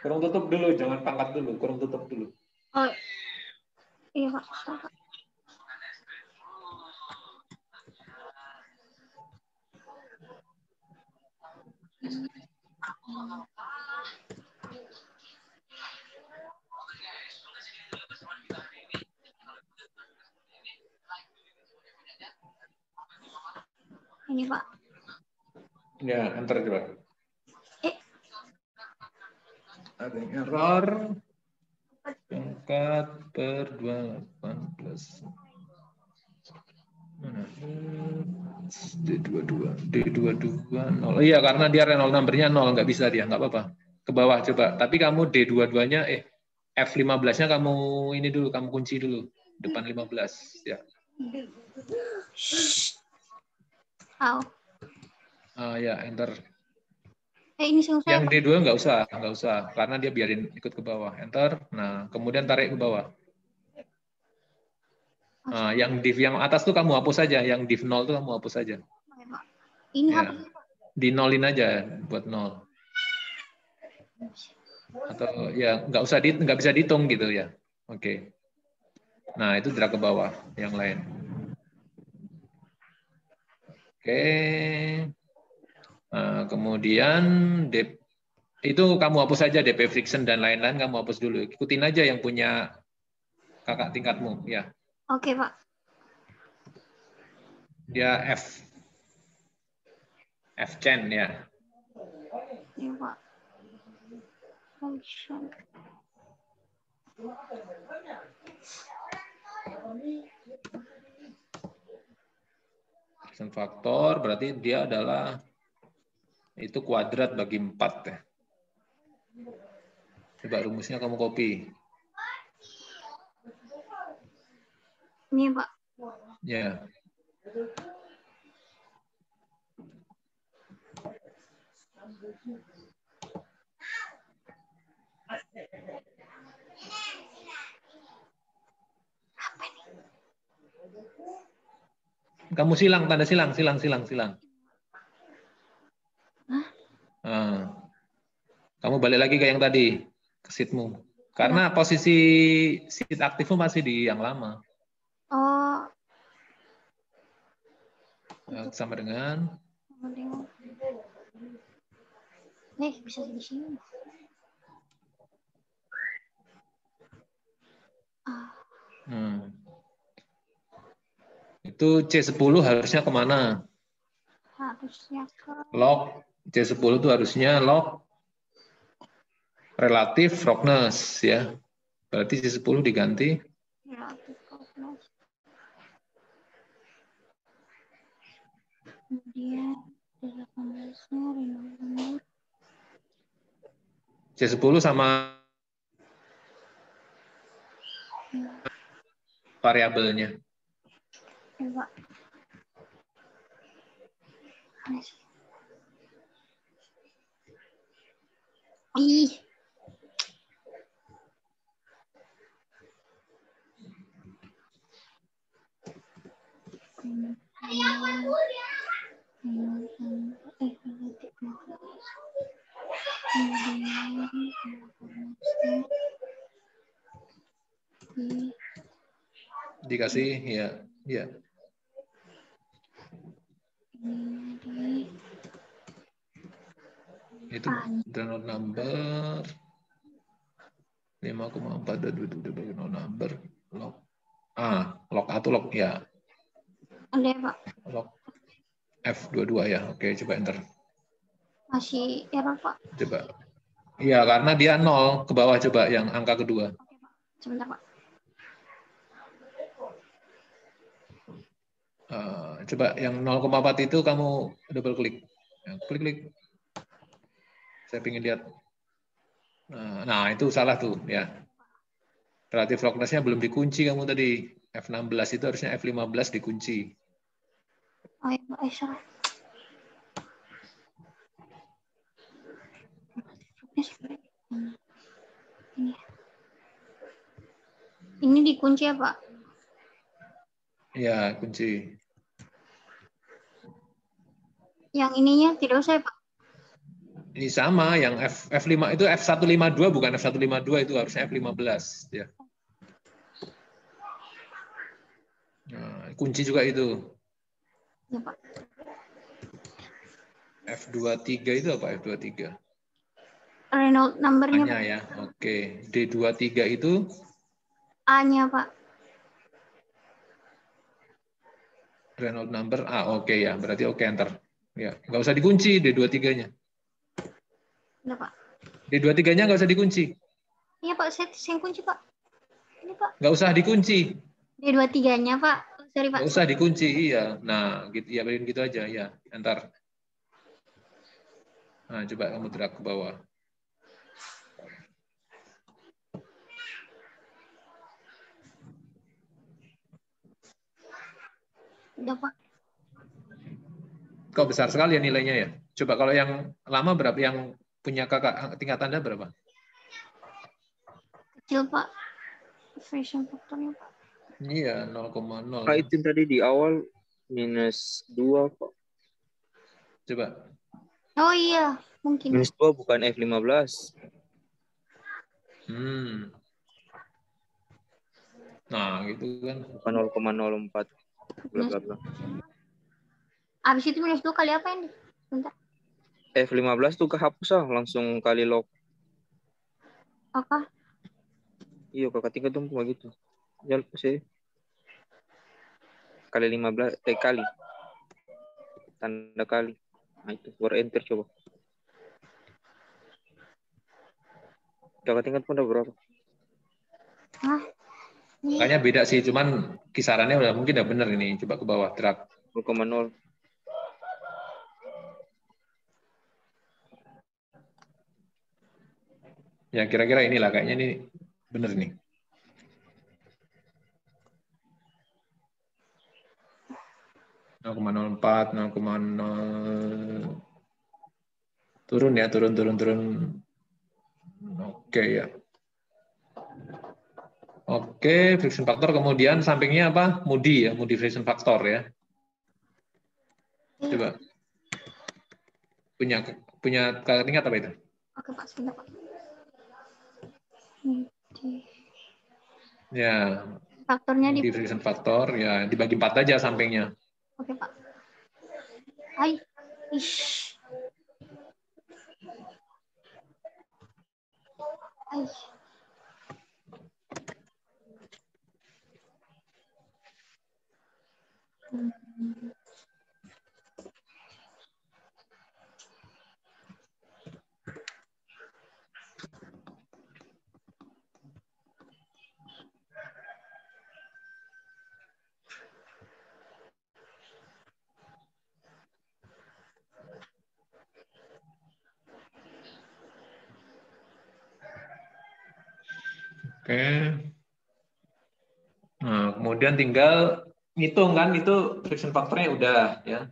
[SPEAKER 1] Kurung tutup dulu, jangan pangkat dulu, kurung tutup dulu.
[SPEAKER 3] Oh, iya Pak. Ini Pak.
[SPEAKER 1] Ya, enter coba.
[SPEAKER 3] Eh,
[SPEAKER 1] Ada error. Pangkat per 28 plus. Mana? D22, 0. Oh iya, karena dia Renault numbernya 0, nggak bisa dia, nggak apa-apa. Ke bawah coba. Tapi kamu D22-nya, F15-nya kamu ini dulu, kamu kunci dulu. Depan 15, ya.
[SPEAKER 3] Au.
[SPEAKER 1] Ya, enter.
[SPEAKER 3] Ini saya
[SPEAKER 1] Yang
[SPEAKER 3] Pak.
[SPEAKER 1] D2 nggak usah, karena dia biarin ikut ke bawah. Enter. Nah, kemudian tarik ke bawah. Yang div yang atas tuh kamu hapus saja, yang div 0 tuh kamu hapus saja.
[SPEAKER 3] Oke, Pak. Ini
[SPEAKER 1] Ya.
[SPEAKER 3] hapus Pak.
[SPEAKER 1] Dinolin aja buat 0. Atau ya nggak bisa dihitung gitu ya. Oke. Nah, itu drag ke bawah yang lain. Oke. Nah, kemudian itu kamu hapus saja DP friction dan lain-lain kamu hapus dulu. Ikutin aja yang punya kakak tingkatmu ya.
[SPEAKER 3] Oke, Pak.
[SPEAKER 1] Ya F10 ya.
[SPEAKER 3] Iya, Pak. Function.
[SPEAKER 1] Function faktor berarti dia adalah itu kuadrat bagi 4 ya. Coba rumusnya kamu copy.
[SPEAKER 3] Ini, Pak.
[SPEAKER 1] Ya. Kamu silang, tanda silang.
[SPEAKER 3] Hah?
[SPEAKER 1] Nah, kamu balik lagi ke yang tadi, ke sheetmu. Karena posisi sheet aktifmu masih di yang lama.
[SPEAKER 3] Oh.
[SPEAKER 1] Sama dengan
[SPEAKER 3] Nih, bisa di sini.
[SPEAKER 1] Itu C10 harusnya kemana?
[SPEAKER 3] Harusnya ke
[SPEAKER 1] Log C10 itu harusnya log relatif roughness ya. Berarti C10 diganti
[SPEAKER 3] relatif roughness. Kemudian 18-nya Renault.
[SPEAKER 1] C10 sama variabelnya.
[SPEAKER 3] Coba. Ih.
[SPEAKER 1] Dikasih ya, ya. Itu download number 5,4 dan download number log. Log atau log ya.
[SPEAKER 3] Ada Pak.
[SPEAKER 1] Log F22 ya. Oke, coba enter.
[SPEAKER 3] Masih error Pak.
[SPEAKER 1] Coba. Iya, karena dia 0 ke bawah, coba yang angka kedua.
[SPEAKER 3] Oke Pak. Sebentar Pak.
[SPEAKER 1] Coba yang 0,4 itu kamu double klik. Ya, klik. Saya ingin lihat. Nah, itu salah tuh ya. Relative loudness-nya belum dikunci kamu tadi. F16 itu harusnya F15 dikunci.
[SPEAKER 3] Oh ya Pak, salah. Ini dikunci ya Pak?
[SPEAKER 1] Ya, kunci.
[SPEAKER 3] Yang ininya tidak usah ya Pak?
[SPEAKER 1] Ini sama, yang F5 itu F152 bukan F152, itu harusnya F15 ya. Nah, kunci juga itu.
[SPEAKER 3] Ya Pak.
[SPEAKER 1] F23 itu apa F23?
[SPEAKER 3] Renault numbernya
[SPEAKER 1] A-nya
[SPEAKER 3] Pak.
[SPEAKER 1] ya. Oke. D23 itu
[SPEAKER 3] A-nya Pak.
[SPEAKER 1] Renault number A. Oke ya, berarti oke enter. Ya, nggak usah dikunci D23-nya.
[SPEAKER 3] Udah Pak.
[SPEAKER 1] D23-nya nggak usah dikunci.
[SPEAKER 3] Iya Pak, saya kunci Pak. Ini Pak.
[SPEAKER 1] Nggak usah dikunci.
[SPEAKER 3] D23-nya Pak. Sorry Pak.
[SPEAKER 1] Nggak usah dikunci, iya. Nah, gitu ya, gitu aja ya. Enter. Nah, coba kamu drag ke bawah.
[SPEAKER 3] Udah Pak.
[SPEAKER 1] Kok besar sekali ya nilainya ya? Coba kalau yang lama berapa? Yang punya kakak tingkat Anda berapa?
[SPEAKER 3] Kecil Pak. Version faktornya Pak.
[SPEAKER 1] Iya, 0,0.
[SPEAKER 2] Pak, itu tadi di awal -2 Pak.
[SPEAKER 1] Coba.
[SPEAKER 3] Oh iya, mungkin.
[SPEAKER 2] -2 bukan F15.
[SPEAKER 1] Nah, gitu kan.
[SPEAKER 2] Bukan 0,04. Bla bla bla.
[SPEAKER 3] Abis itu -2 kali apa ini? Bentar.
[SPEAKER 2] F15 tuh kehapus langsung kali log.
[SPEAKER 3] Apa?
[SPEAKER 2] Iya, kakak tingkat tuh cuma gitu. Jangan sih. Kali 15 kali. Tanda kali. Nah, itu baru enter coba. Kakak tingkat pun udah berapa?
[SPEAKER 3] Hah?
[SPEAKER 1] Makanya beda sih, cuman kisarannya udah mungkin udah bener ini. Coba ke bawah, drag.
[SPEAKER 2] 0,0.
[SPEAKER 1] Ya kira-kira inilah, kayaknya ini bener nih. (0,04, 0,0 turun ya, turun. Oke ya. Oke, friction factor, kemudian sampingnya apa? Moody ya, Moody friction factor ya. Coba. Punya kakak tingkat apa itu?
[SPEAKER 3] Oke Pak, sebentar Pak.
[SPEAKER 1] Ya,
[SPEAKER 3] Faktornya di
[SPEAKER 1] Moody friction factor ya dibagi 4 aja sampingnya.
[SPEAKER 3] Oke Pak. Hai. Ish. Hai.
[SPEAKER 1] Oke. Nah, kemudian tinggal ngitung kan, itu friction factornya udah ya.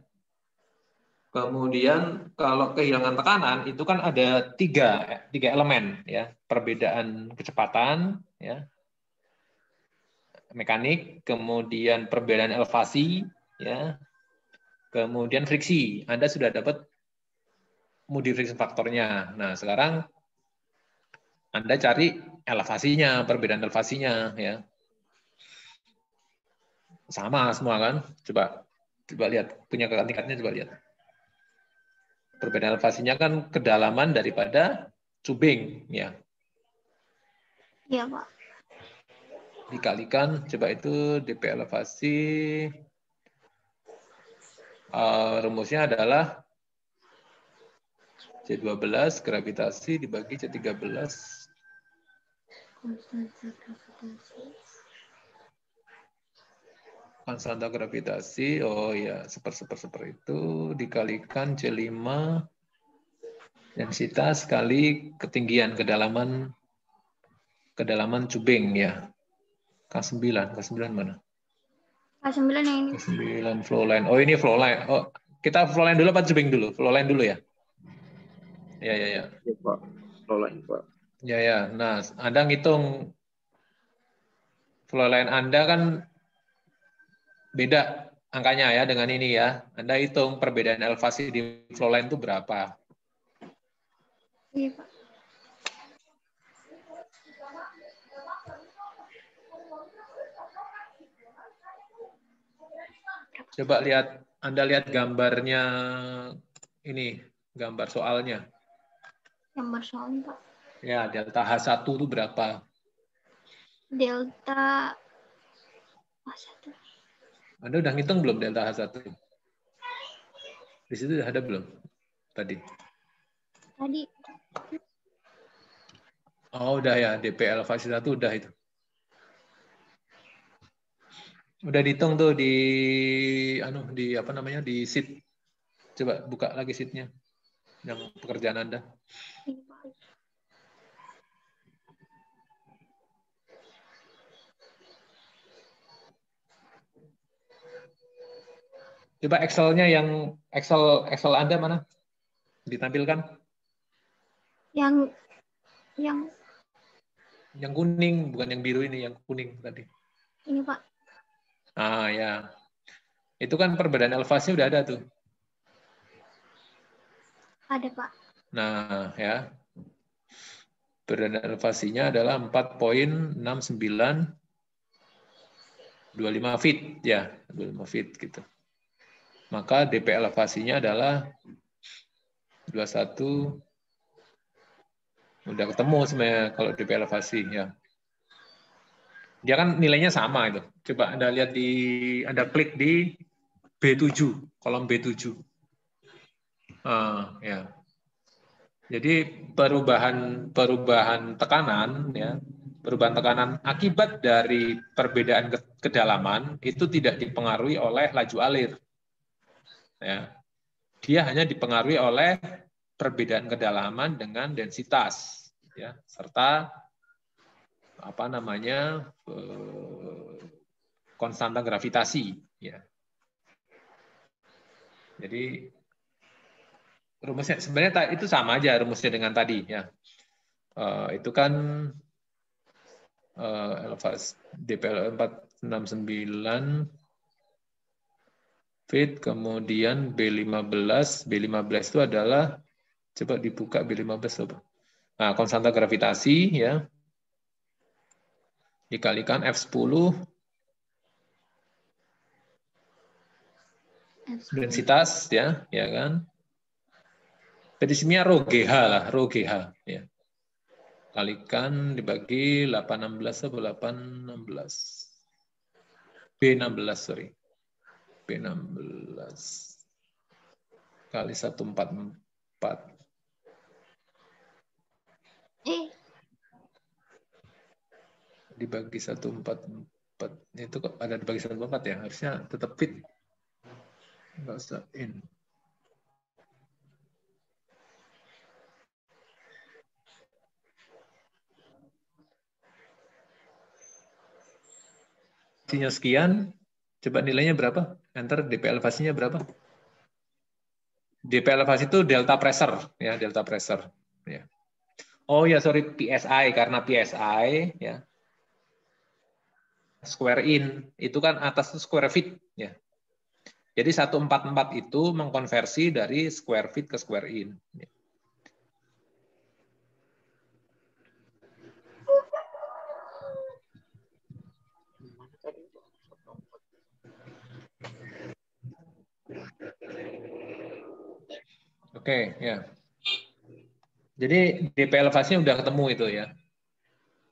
[SPEAKER 1] Kemudian kalau kehilangan tekanan itu kan ada tiga elemen ya, perbedaan kecepatan ya, mekanik, kemudian perbedaan elevasi, ya. Kemudian friksi, Anda sudah dapat Moody friction faktornya. Nah, sekarang Anda cari elevasinya, perbedaan elevasinya, ya. Sama semua kan? Coba lihat, punya kakak tingkatnya, coba lihat. Perbedaan elevasinya kan kedalaman daripada cubing, ya.
[SPEAKER 3] Iya, Pak.
[SPEAKER 1] Dikalikan, coba itu DP elevasi, rumusnya adalah C12 gravitasi dibagi C13 konstanta gravitasi. Oh ya, seper itu dikalikan C5 densitas kali ketinggian kedalaman cubing ya. K9 mana?
[SPEAKER 3] K9 yang ini.
[SPEAKER 1] K9 flow line. Oh, ini flow line. Oh, kita flow line dulu apa cubing dulu? Flow line dulu ya. Ya.
[SPEAKER 2] Ya, Pak. Flow line, Pak.
[SPEAKER 1] Ya. Nah, Anda ngitung flow line Anda kan beda angkanya ya dengan ini ya. Anda hitung perbedaan elevasi di flow line itu berapa.
[SPEAKER 3] Iya, Pak.
[SPEAKER 1] Coba Anda lihat gambarnya ini, gambar soalnya.
[SPEAKER 3] Gambar soalnya, Pak.
[SPEAKER 1] Ya, delta H1 itu berapa?
[SPEAKER 3] Delta H1.
[SPEAKER 1] Anda udah ngitung belum delta H1? Di situ ada belum? Tadi. Oh, udah ya, DP elevasi 1 udah itu. Udah dihitung tuh di apa namanya, di sheet. Coba buka lagi sheetnya yang pekerjaan Anda. Coba Excel-nya yang Excel Anda mana? Ditampilkan?
[SPEAKER 3] Yang
[SPEAKER 1] kuning, bukan yang biru ini, yang kuning tadi.
[SPEAKER 3] ini, Pak.
[SPEAKER 1] Ah, ya. Itu kan perbedaan elevasi udah ada tuh.
[SPEAKER 3] Ada, Pak.
[SPEAKER 1] Nah, ya. Perbedaan elevasinya adalah 4,6925 feet ya, 25 feet gitu. Maka DP elevasinya adalah 21, udah ketemu sebenarnya kalau DP elevasi ya. Dia kan nilainya sama itu. Coba Anda lihat Anda klik di B7, kolom B7. Ya. Jadi perubahan tekanan ya, perubahan tekanan akibat dari perbedaan kedalaman itu tidak dipengaruhi oleh laju alir. Ya. Dia hanya dipengaruhi oleh perbedaan kedalaman dengan densitas ya, serta apa namanya, konstanta gravitasi ya. Jadi rumusnya sebenarnya itu sama aja rumusnya dengan tadi ya. Itu kan elevasi DPL 469 feet, kemudian B15 itu adalah, coba dibuka B15 apa? Nah, konstanta gravitasi ya, dikalikan F10 densitas ya kan. Pedisinya rho GH lah, rho GH ya. Kalikan dibagi 816 atau 816. B16 sorry. B16 kali 144. Dibagi 144. Itu kok ada dibagi 144 ya? Harusnya tetap fit. Enggak usah in. Elevasinya sekian, coba nilainya berapa? Enter DP elevasinya berapa? DP elevasi itu delta pressure ya, delta pressure ya. Oh ya, sorry, PSI, karena PSI ya. Square in itu kan atas itu square feet ya. Jadi 144 itu mengkonversi dari square feet ke square in. Oke, ya. Jadi DP elevasinya udah ketemu itu ya.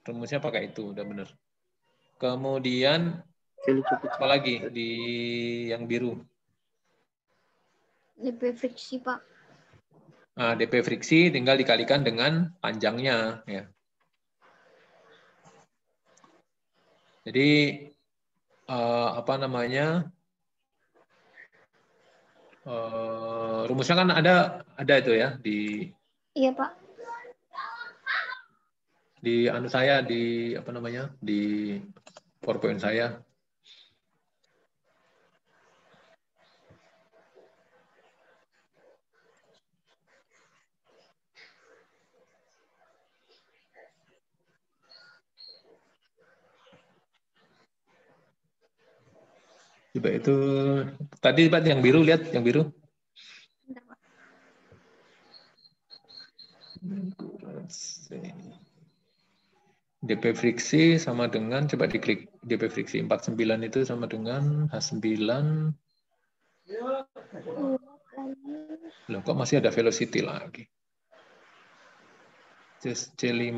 [SPEAKER 1] Rumusnya pakai itu, udah bener. Kemudian apa lagi di yang biru?
[SPEAKER 3] DP friksi, Pak.
[SPEAKER 1] Nah, DP friksi tinggal dikalikan dengan panjangnya ya. Jadi apa namanya? Rumusnya kan ada itu ya di
[SPEAKER 3] Iya, Pak.
[SPEAKER 1] anu saya di apa namanya? Di PowerPoint saya. Coba itu tadi Pak yang biru, lihat yang biru.
[SPEAKER 3] Bentar, Pak.
[SPEAKER 1] DP friksi sama dengan, coba diklik DP friksi 49 itu sama dengan H9. Loh, kok masih ada velocity lagi? C5.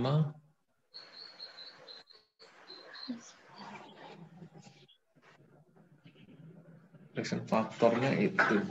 [SPEAKER 1] Reflection faktornya itu.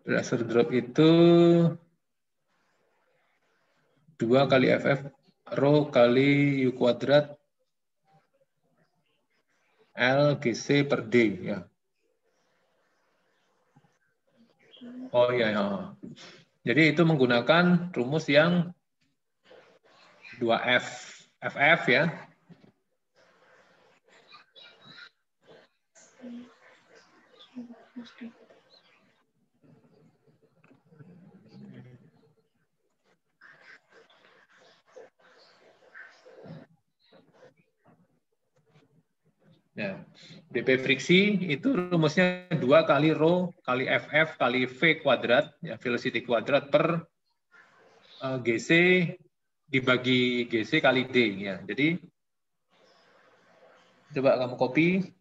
[SPEAKER 1] Pressure drop itu 2 kali FF rho kali U kuadrat L GC per D ya. Oh iya ya. Jadi itu menggunakan rumus yang 2F FF ya. Ya. DP friksi itu rumusnya 2 kali rho kali FF kali V kuadrat, ya, velocity kuadrat per GC dibagi GC kali D. Ya. Jadi, coba kamu copy.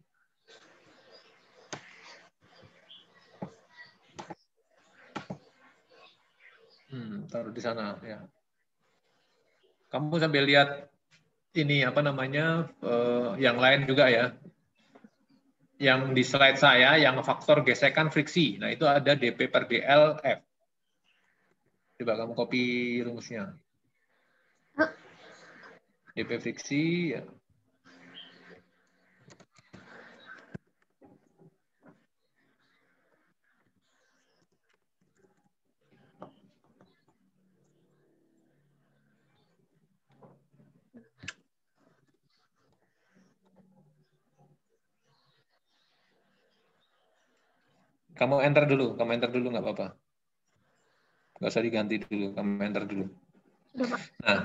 [SPEAKER 1] Taruh di sana. Ya. Kamu sambil lihat ini apa namanya, yang lain juga ya. Yang di slide saya, yang faktor gesekan friksi. Nah, itu ada DP per DL F. Coba kamu copy rumusnya. DP friksi. Ya. Kamu enter dulu nggak apa-apa. Nggak usah diganti dulu, kamu enter dulu. Nah,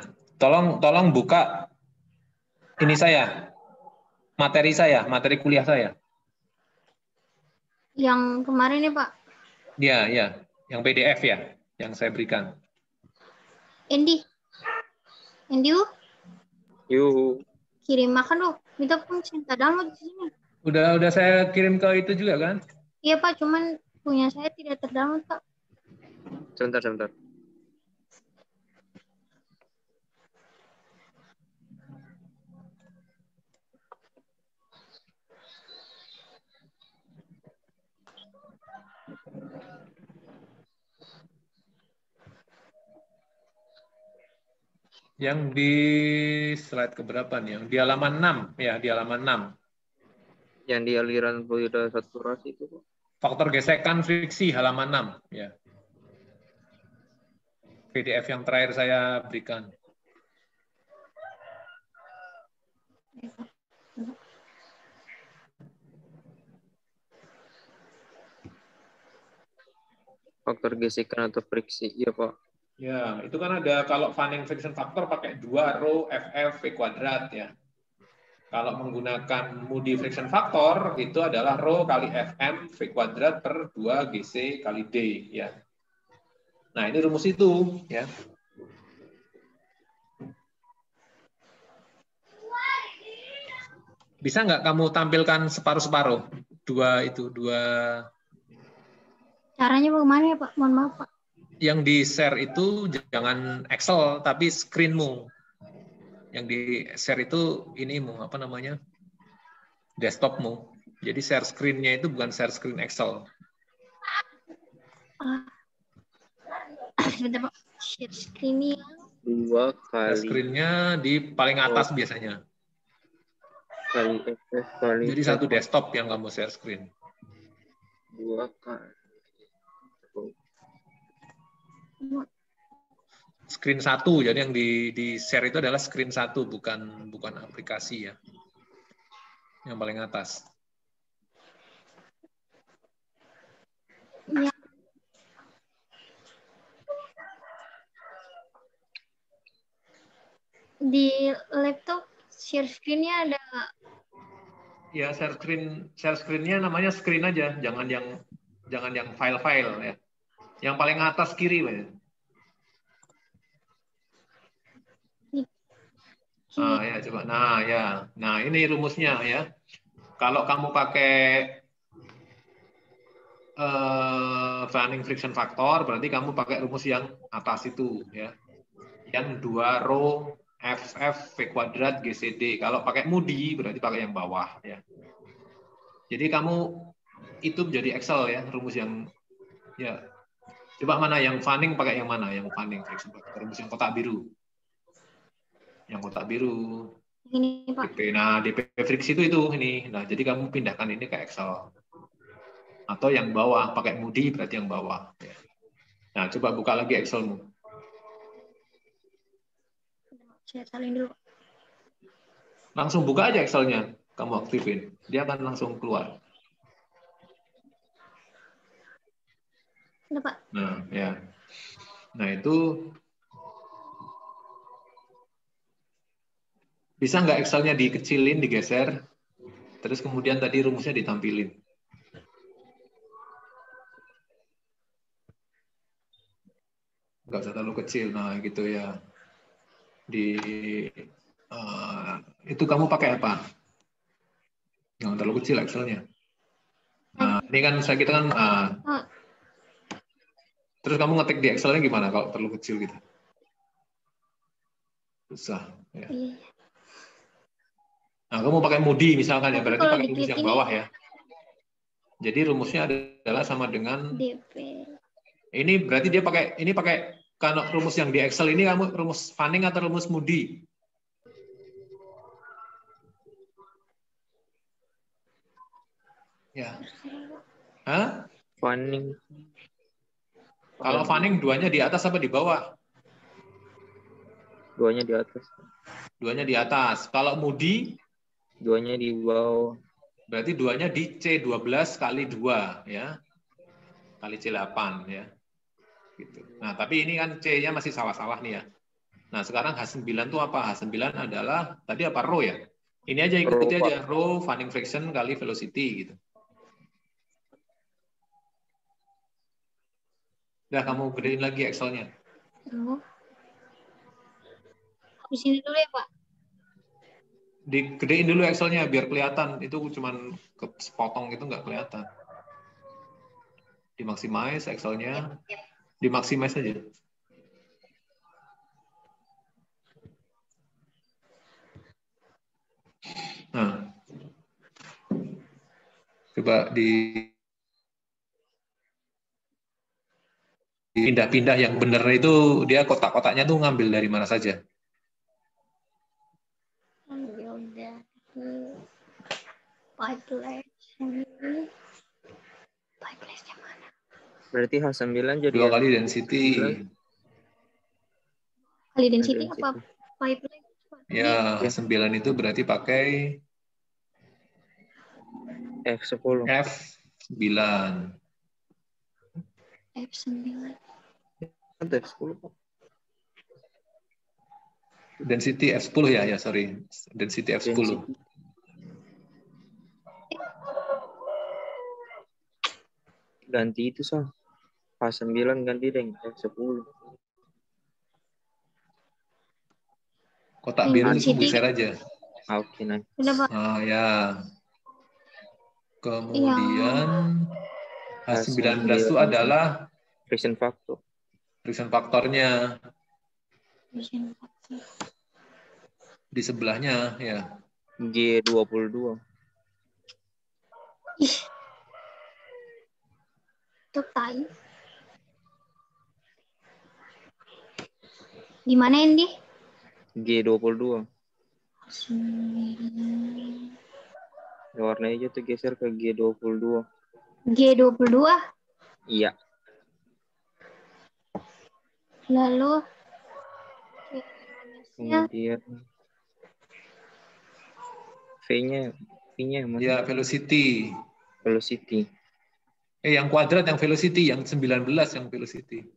[SPEAKER 1] tolong buka ini saya, materi kuliah saya.
[SPEAKER 3] Yang kemarin ya, Pak?
[SPEAKER 1] Ya, yang PDF ya, yang saya berikan.
[SPEAKER 3] Andy,
[SPEAKER 2] Yuk.
[SPEAKER 3] kirim makan dong. Minta cinta download di sini.
[SPEAKER 1] Udah saya kirim ke itu juga kan?
[SPEAKER 3] Iya, Pak, cuman punya saya tidak terdownload, Pak.
[SPEAKER 2] Sebentar.
[SPEAKER 1] Yang di slide keberapa nih? Yang di halaman 6 ya, di halaman 6.
[SPEAKER 2] Yang di aliran fluida saturasi itu, Pak.
[SPEAKER 1] Faktor gesekan friksi halaman 6 ya. PDF yang terakhir saya berikan.
[SPEAKER 2] Faktor gesekan atau friksi. Iya, Pak.
[SPEAKER 1] Ya, itu kan ada kalau Fanning friction factor pakai 2 rho FF V kuadrat ya. Kalau menggunakan Moody friction factor itu adalah rho kali Fm V kuadrat per 2 GC kali D ya. Nah, ini rumus itu ya. Bisa nggak kamu tampilkan separuh-separuh? Dua.
[SPEAKER 3] Caranya bagaimana ya Pak? Mohon maaf Pak.
[SPEAKER 1] Yang di share itu jangan Excel tapi screenmu. Yang di share itu inimu apa namanya? Desktopmu. Jadi share screen-nya itu bukan share screen Excel.
[SPEAKER 3] Sebentar Pak. Share screen-nya.
[SPEAKER 2] 2
[SPEAKER 1] Share
[SPEAKER 2] kali
[SPEAKER 1] screen-nya di paling atas biasanya.
[SPEAKER 2] kali FF kali
[SPEAKER 1] Jadi satu desktop yang kamu share screen.
[SPEAKER 2] 2 kali
[SPEAKER 1] Screen 1, jadi yang di share itu adalah screen 1, bukan aplikasi ya. Yang paling atas.
[SPEAKER 3] Ya. Di laptop share screen-nya ada.
[SPEAKER 1] Ya, share screen-nya namanya screen aja, jangan yang file-file ya. Yang paling atas kiri, Pak. Nah, ya coba. Nah, ya. Nah, ini rumusnya ya. Kalau kamu pakai Fanning friction factor, berarti kamu pakai rumus yang atas itu ya. Yang 2 rho FF V kuadrat GCD. Kalau pakai Moody berarti pakai yang bawah ya. Jadi kamu itu menjadi Excel ya, rumus yang ya. Coba mana yang Fanning pakai yang mana? Yang Fanning friction factor, rumus yang kotak biru. Yang kotak biru.
[SPEAKER 3] Ini Pak.
[SPEAKER 1] DP. Nah, DP friksi itu ini. Nah, jadi kamu pindahkan ini ke Excel. Atau yang bawah, pakai Moody berarti yang bawah. Nah, coba buka lagi Excelmu.
[SPEAKER 3] Saya salin dulu.
[SPEAKER 1] Langsung buka aja Excelnya, kamu aktifin. Dia akan langsung keluar.
[SPEAKER 3] Ada Pak.
[SPEAKER 1] Nah, ya. Nah, itu bisa nggak Excelnya dikecilin, digeser, terus kemudian tadi rumusnya ditampilin. Nggak usah terlalu kecil, nah gitu ya. Itu kamu pakai apa? Jangan terlalu kecil Excelnya. Nah, ini kan kita kan. Terus kamu ngetik di Excelnya gimana kalau terlalu kecil gitu? Susah. Ya. Nah, kamu pakai Moody misalkan ya, berarti pakai rumus yang bawah ya. Jadi rumusnya adalah sama dengan
[SPEAKER 3] DP.
[SPEAKER 1] Ini berarti dia pakai kalau rumus yang di Excel ini kamu rumus Fanning atau rumus Moody? Ya. Hah?
[SPEAKER 2] Fanning.
[SPEAKER 1] Kalau Fanning duanya di atas apa di bawah?
[SPEAKER 2] Duanya di atas.
[SPEAKER 1] Duanya di atas. Kalau Moody?
[SPEAKER 2] Duanya di bawah.
[SPEAKER 1] Berarti duanya di C12 kali 2 ya. Kali C8 ya. Gitu. Nah, tapi ini kan C-nya masih salah-salah nih ya. Nah, sekarang H9 itu apa? H9 adalah tadi apa? Rho ya. Ini aja ikuti aja. Rho Fanning friction kali velocity gitu. Udah, kamu gedein lagi Excel-nya.
[SPEAKER 3] Di sini dulu ya Pak.
[SPEAKER 1] Digedein dulu Excel-nya biar kelihatan. Itu cuman sepotong itu nggak kelihatan. Dimaximize Excel-nya. Dimaximize aja. Nah. Coba pindah-pindah yang benar itu dia kotak-kotaknya tuh ngambil dari mana saja.
[SPEAKER 3] Ambil dari pipeline yang mana?
[SPEAKER 2] Berarti H9 jadi
[SPEAKER 1] 2 kali density.
[SPEAKER 3] Kali density
[SPEAKER 2] Density.
[SPEAKER 3] apa? Pipeline.
[SPEAKER 1] Ya, 9 itu berarti pakai
[SPEAKER 2] F10.
[SPEAKER 1] F9.
[SPEAKER 3] F9.
[SPEAKER 2] Ada F10 Pak.
[SPEAKER 1] Density F10 ya, sorry. Density F10.
[SPEAKER 2] Density. Ganti itu Sal. H9 ganti deng F10.
[SPEAKER 1] Kotak biru itu
[SPEAKER 3] Density.
[SPEAKER 1] geser aja.
[SPEAKER 2] Oke, nice.
[SPEAKER 3] Udah, Pak.
[SPEAKER 1] Ya. Kemudian H19 itu adalah
[SPEAKER 2] friction factor.
[SPEAKER 1] friction faktornya. Di sebelahnya, ya.
[SPEAKER 2] G22.
[SPEAKER 3] Ih. Itu tai. Gimana Andy?
[SPEAKER 2] G22. Warna hijau tuh geser ke G22.
[SPEAKER 3] G22.
[SPEAKER 2] Iya.
[SPEAKER 3] Lalu
[SPEAKER 2] Kemudian V-nya yang mana?
[SPEAKER 1] Ya, velocity.
[SPEAKER 2] Velocity.
[SPEAKER 1] Yang kuadrat yang velocity, yang 19 yang velocity.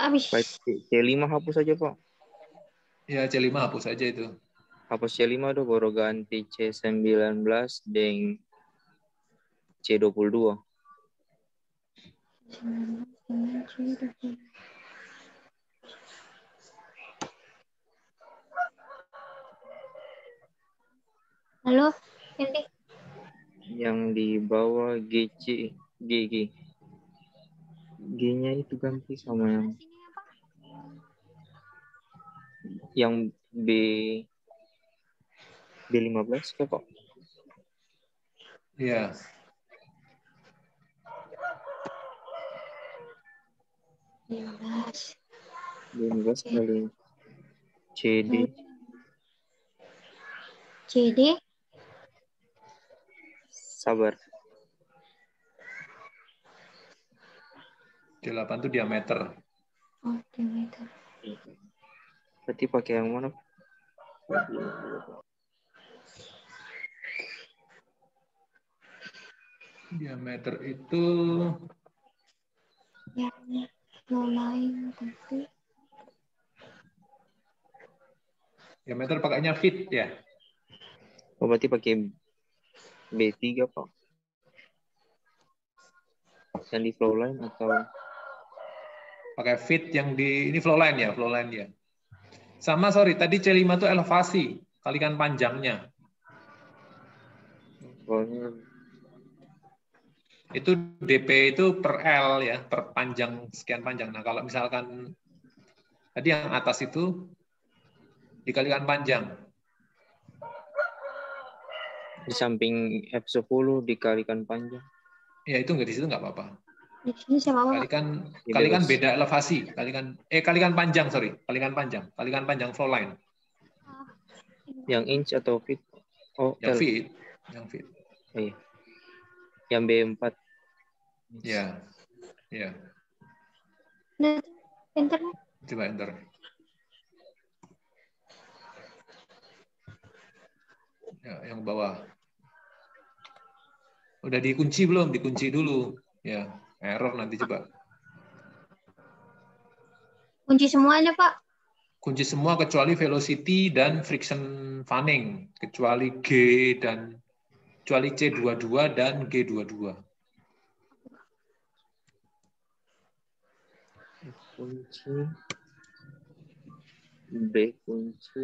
[SPEAKER 3] habis.
[SPEAKER 2] C5 hapus aja Pak.
[SPEAKER 1] Ya, C5 hapus aja itu.
[SPEAKER 2] Hapus C5 tuh baru ganti C19 dan C22.
[SPEAKER 3] Lalu Andy?
[SPEAKER 2] Yang di bawah GC, GG. G-nya itu ganti sama yang B15 ya Pak?
[SPEAKER 1] Iya.
[SPEAKER 2] B15 kali CD.
[SPEAKER 3] CD.
[SPEAKER 2] Sabar.
[SPEAKER 1] D8 itu diameter.
[SPEAKER 3] Oh, diameter.
[SPEAKER 2] Berarti pakai yang mana?
[SPEAKER 1] Diameter itu
[SPEAKER 3] Ya, lain tapi.
[SPEAKER 1] diameter pakainya feet ya.
[SPEAKER 2] Oh, berarti pakai B3 Pak. Yang di flow line atau
[SPEAKER 1] Pakai feet yang di ini flow line ya. Sama sorry, tadi C5 itu elevasi, kalikan panjangnya. Itu DP itu per L ya, per panjang sekian panjang. Nah, kalau misalkan tadi yang atas itu dikalikan panjang.
[SPEAKER 2] di samping F10 dikalikan panjang.
[SPEAKER 1] Ya itu di situ nggak apa-apa.
[SPEAKER 3] Di sini siapa Pak?
[SPEAKER 1] Kalikan beda elevasi, kalikan panjang, sorry. Kalikan panjang flow line.
[SPEAKER 2] Yang inch atau feet? Oh,
[SPEAKER 1] Yang
[SPEAKER 2] L.
[SPEAKER 1] feet.
[SPEAKER 2] Oh, iya. Yang B4.
[SPEAKER 1] Ya.
[SPEAKER 3] Nah, enter.
[SPEAKER 1] Coba enter. Ya, yang bawah. Udah dikunci belum? Dikunci dulu. Ya, error nanti coba.
[SPEAKER 3] Kunci semuanya Pak.
[SPEAKER 1] Kunci semua kecuali velocity dan friction fanning, kecuali C22 dan G22.
[SPEAKER 2] Kunci. B kunci.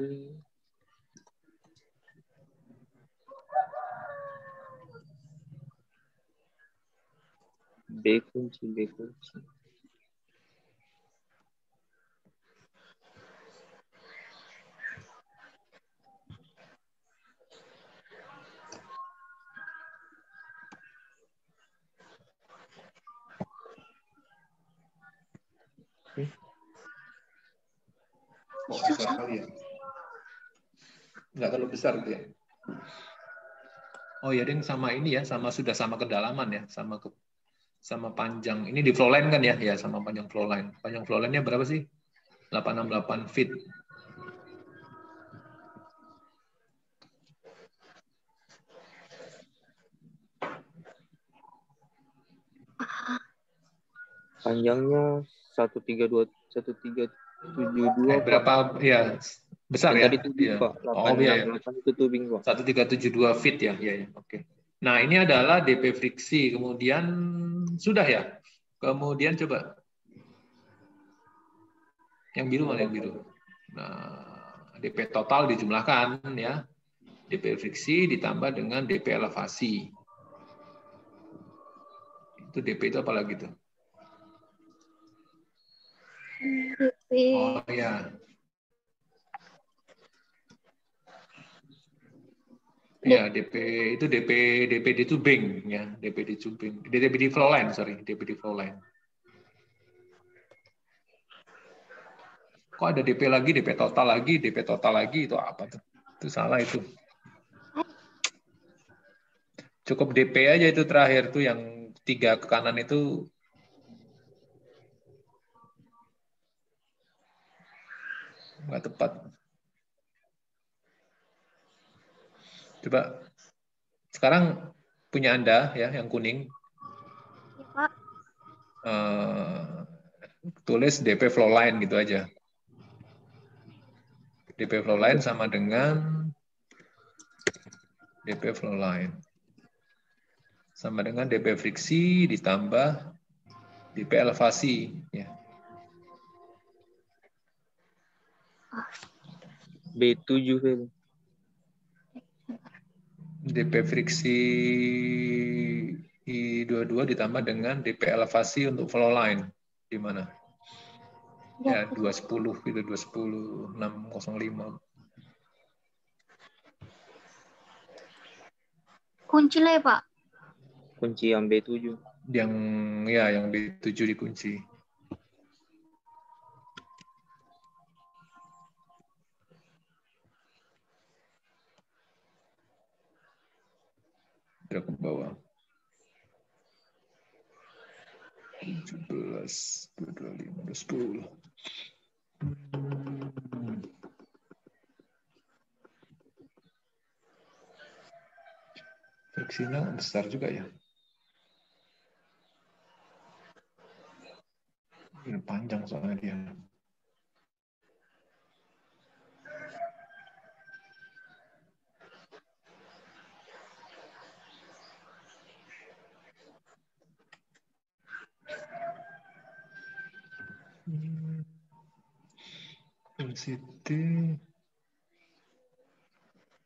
[SPEAKER 2] B kunci.
[SPEAKER 1] Kok besar kali ya? Nggak terlalu besar gitu ya. Oh ya, Deng, sama ini ya, sudah sama kedalaman ya, sama sama panjang. Ini di flow line kan ya? Ya, sama panjang flow line. Panjang flow line-nya berapa sih? 868 feet.
[SPEAKER 2] Panjangnya 1372
[SPEAKER 1] berapa ya? Besar
[SPEAKER 2] yang
[SPEAKER 1] ya?
[SPEAKER 2] tadi tubing,
[SPEAKER 1] Iya.
[SPEAKER 2] Pak.
[SPEAKER 1] Oh iya,
[SPEAKER 2] 868 itu tubing, Pak.
[SPEAKER 1] 1372 feet ya. Iya, ya. Oke. Nah, ini adalah DP friksi. Kemudian sudah ya. Kemudian coba yang biru mana yang biru? Nah, DP total dijumlahkan ya. DP friksi ditambah dengan DP elevasi. Itu DP itu apa lagi tuh?
[SPEAKER 3] DP.
[SPEAKER 1] Oh ya. Ya, DP itu DP di tubing ya, DP di tubing. DP di flow line, sorry, DP di flow line. Kok ada DP lagi, DP total lagi, itu apa tuh? Itu salah itu. Cukup DP aja itu terakhir tuh yang 3 ke kanan itu. Nggak tepat. Coba sekarang punya Anda ya yang kuning.
[SPEAKER 3] Ya, Pak.
[SPEAKER 1] Tulis DP flow line gitu aja. DP flow line sama dengan DP flow line. Sama dengan DP friksi ditambah DP elevasi ya.
[SPEAKER 2] B7 Fel.
[SPEAKER 1] DP friksi I22 ditambah dengan DP elevasi untuk flow line di mana? Ya, 210 gitu, 210 605.
[SPEAKER 3] Kunci lah ya, Pak.
[SPEAKER 2] Kunci yang B7.
[SPEAKER 1] Yang B7 dikunci. Drag ke bawah. 17, 25, 10. Friksinya besar juga ya. Ini panjang soalnya dia. Density.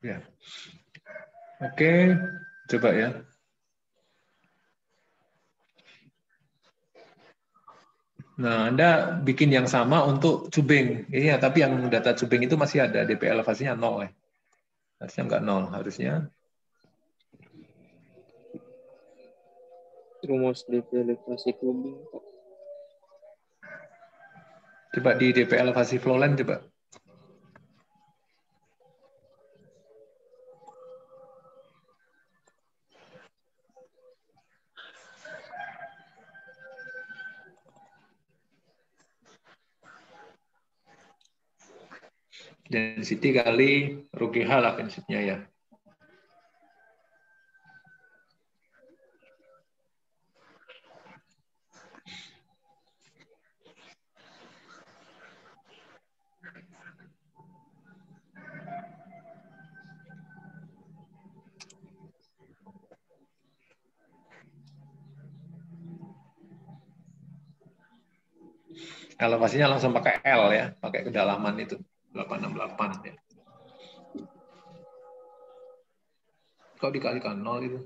[SPEAKER 1] Ya. Oke, coba ya. Nah, Anda bikin yang sama untuk cubing. Iya, tapi yang data cubing itu masih ada. DP elevasinya 0 ya. Harusnya nggak 0. Harusnya
[SPEAKER 2] Rumus DP elevasi tubing, Pak.
[SPEAKER 1] coba di DP elevasi flowline coba. Density kali rugi H lah prinsipnya ya. Elevasinya langsung pakai L ya, pakai kedalaman itu 868 ya. Kok dikalikan 0 itu?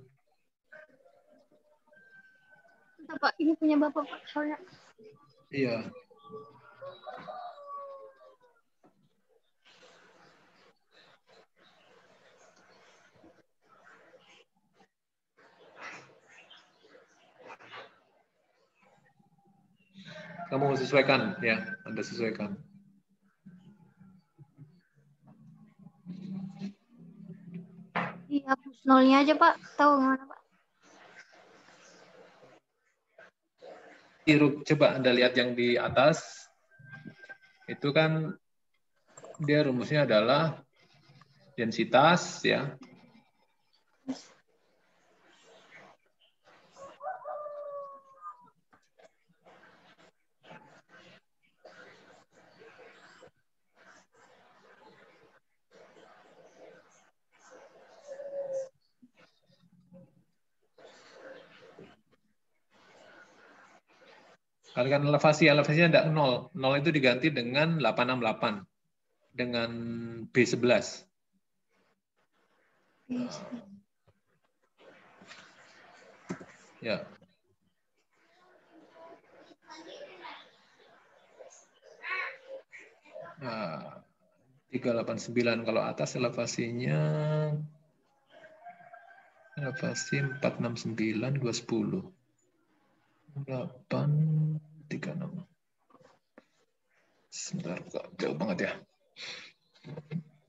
[SPEAKER 3] Pak, ini punya Bapak, Pak. Soalnya.
[SPEAKER 1] Iya. Kamu sesuaikan ya, Anda sesuaikan.
[SPEAKER 3] Dihapus nolnya aja, Pak. Tahu nggak, Pak?
[SPEAKER 1] coba Anda lihat yang di atas, itu kan dia rumusnya adalah densitas, ya. Kalikan elevasinya tidak 0. 0 itu diganti dengan 868. Dengan B11. Ya. Nah, 389 kalau atas elevasi 469 210. 836. Sebentar, kok jauh banget ya.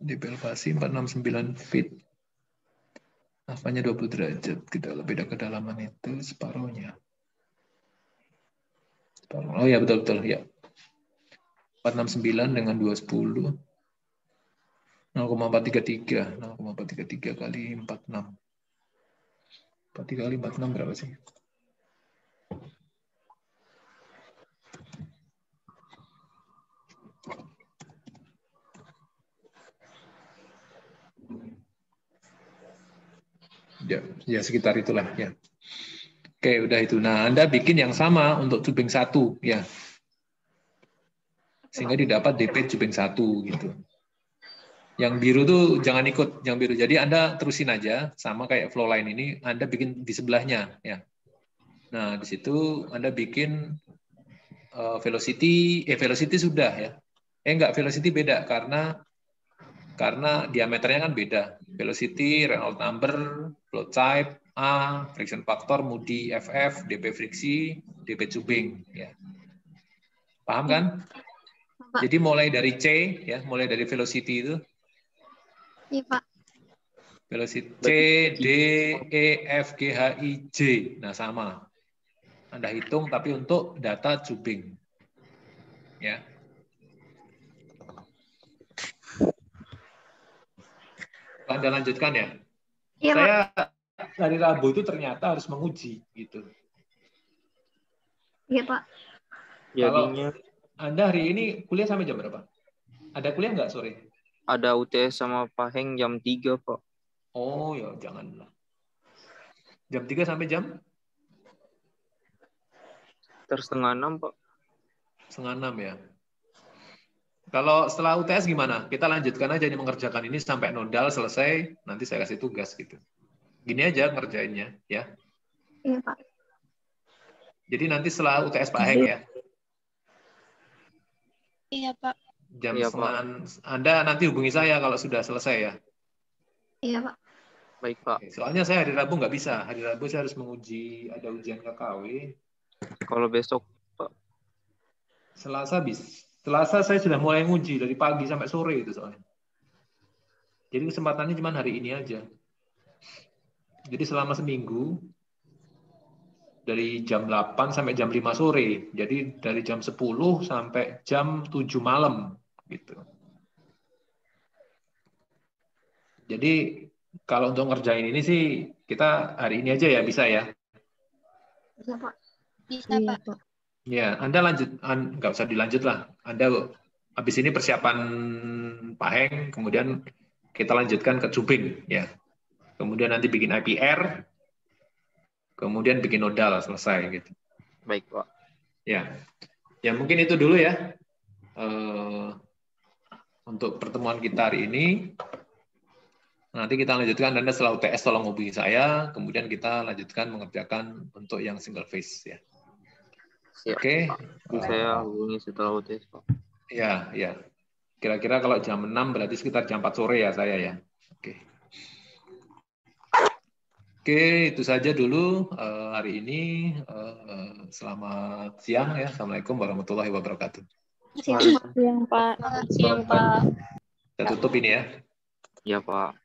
[SPEAKER 1] Di elevasi 469 feet. Lavanya 20 derajat. Kita beda kedalaman itu separuhnya. Oh ya, betul-betul ya. 469 dengan 210. 0,433. 0,433 kali 46. 43 kali 46 berapa sih? Ya sekitar itulah ya. Oke, udah itu. Nah, Anda bikin yang sama untuk tubing 1 ya. Sehingga didapat DP tubing 1 gitu. Yang biru tuh jangan ikut yang biru. Jadi Anda terusin aja sama kayak flow line ini, Anda bikin di sebelahnya ya. Nah, di situ Anda bikin velocity sudah ya. Enggak, velocity beda karena diameternya kan beda. Velocity, Reynolds number, flow type, A, friction factor, Moody, FF, DP friksi, DP tubing. Ya. Paham kan?
[SPEAKER 3] Pak.
[SPEAKER 1] Jadi mulai dari C, ya, mulai dari velocity itu.
[SPEAKER 3] Iya, Pak.
[SPEAKER 1] Velocity C, D, E, F, G, H, I, J. Nah, sama. Anda hitung, tapi untuk data tubing. Ya. Anda lanjutkan ya.
[SPEAKER 3] Iya,
[SPEAKER 1] Saya
[SPEAKER 3] Pak.
[SPEAKER 1] hari Rabu itu ternyata harus menguji gitu.
[SPEAKER 3] Iya, Pak.
[SPEAKER 2] Jadinya
[SPEAKER 1] kalau Anda hari ini kuliah sampai jam berapa? Ada kuliah nggak sore?
[SPEAKER 2] ada UTS sama Pak Heng jam 3, Pak.
[SPEAKER 1] Oh ya janganlah. Jam 3 sampai jam?
[SPEAKER 2] Setengah 6, Pak.
[SPEAKER 1] Setengah 6 ya. Kalau setelah UTS gimana? Kita lanjutkan aja ini mengerjakan ini sampai nodal selesai, nanti saya kasih tugas gitu. Gini aja ngerjainnya ya.
[SPEAKER 3] Iya, Pak.
[SPEAKER 1] Jadi nanti setelah UTS Pak Heng ya.
[SPEAKER 3] Iya, Pak.
[SPEAKER 1] Jam
[SPEAKER 2] Iya,
[SPEAKER 1] setengah, Anda nanti hubungi saya kalau sudah selesai ya.
[SPEAKER 3] Iya, Pak.
[SPEAKER 2] Baik, Pak.
[SPEAKER 1] Soalnya saya hari Rabu nggak bisa. Hari Rabu saya harus menguji, ada ujian KKW.
[SPEAKER 2] Kalau besok, Pak.
[SPEAKER 1] Selasa saya sudah mulai nguji dari pagi sampai sore itu soalnya. Jadi kesempatannya cuma hari ini aja. Jadi selama seminggu dari jam 8 sampai jam 5 sore. Jadi dari jam 10 sampai jam 7 malam gitu. Jadi kalau untuk ngerjain ini sih kita hari ini aja ya bisa ya.
[SPEAKER 3] Bisa, Pak. Bisa, Pak.
[SPEAKER 1] Ya, Anda lanjut, nggak usah dilanjut lah. Anda habis ini persiapan Pak Heng, kemudian kita lanjutkan ke tubing ya. Kemudian nanti bikin IPR, kemudian bikin nodal selesai gitu.
[SPEAKER 2] Baik, Pak.
[SPEAKER 1] Ya, ya mungkin itu dulu ya untuk pertemuan kita hari ini. Nanti kita lanjutkan, Anda setelah UTS tolong hubungi saya, kemudian kita lanjutkan mengerjakan untuk yang single phase ya. Oke.
[SPEAKER 2] Saya hubungi setelah UTS, Pak.
[SPEAKER 1] Ya, ya. Kira-kira kalau jam 6 berarti sekitar jam 4 sore ya saya ya. Oke. Oke, itu saja dulu hari ini. Selamat siang ya. Assalamualaikum warahmatullahi wabarakatuh.
[SPEAKER 3] Selamat siang, Pak.
[SPEAKER 1] Siang, Pak. Kita tutup ini ya.
[SPEAKER 2] Iya, Pak.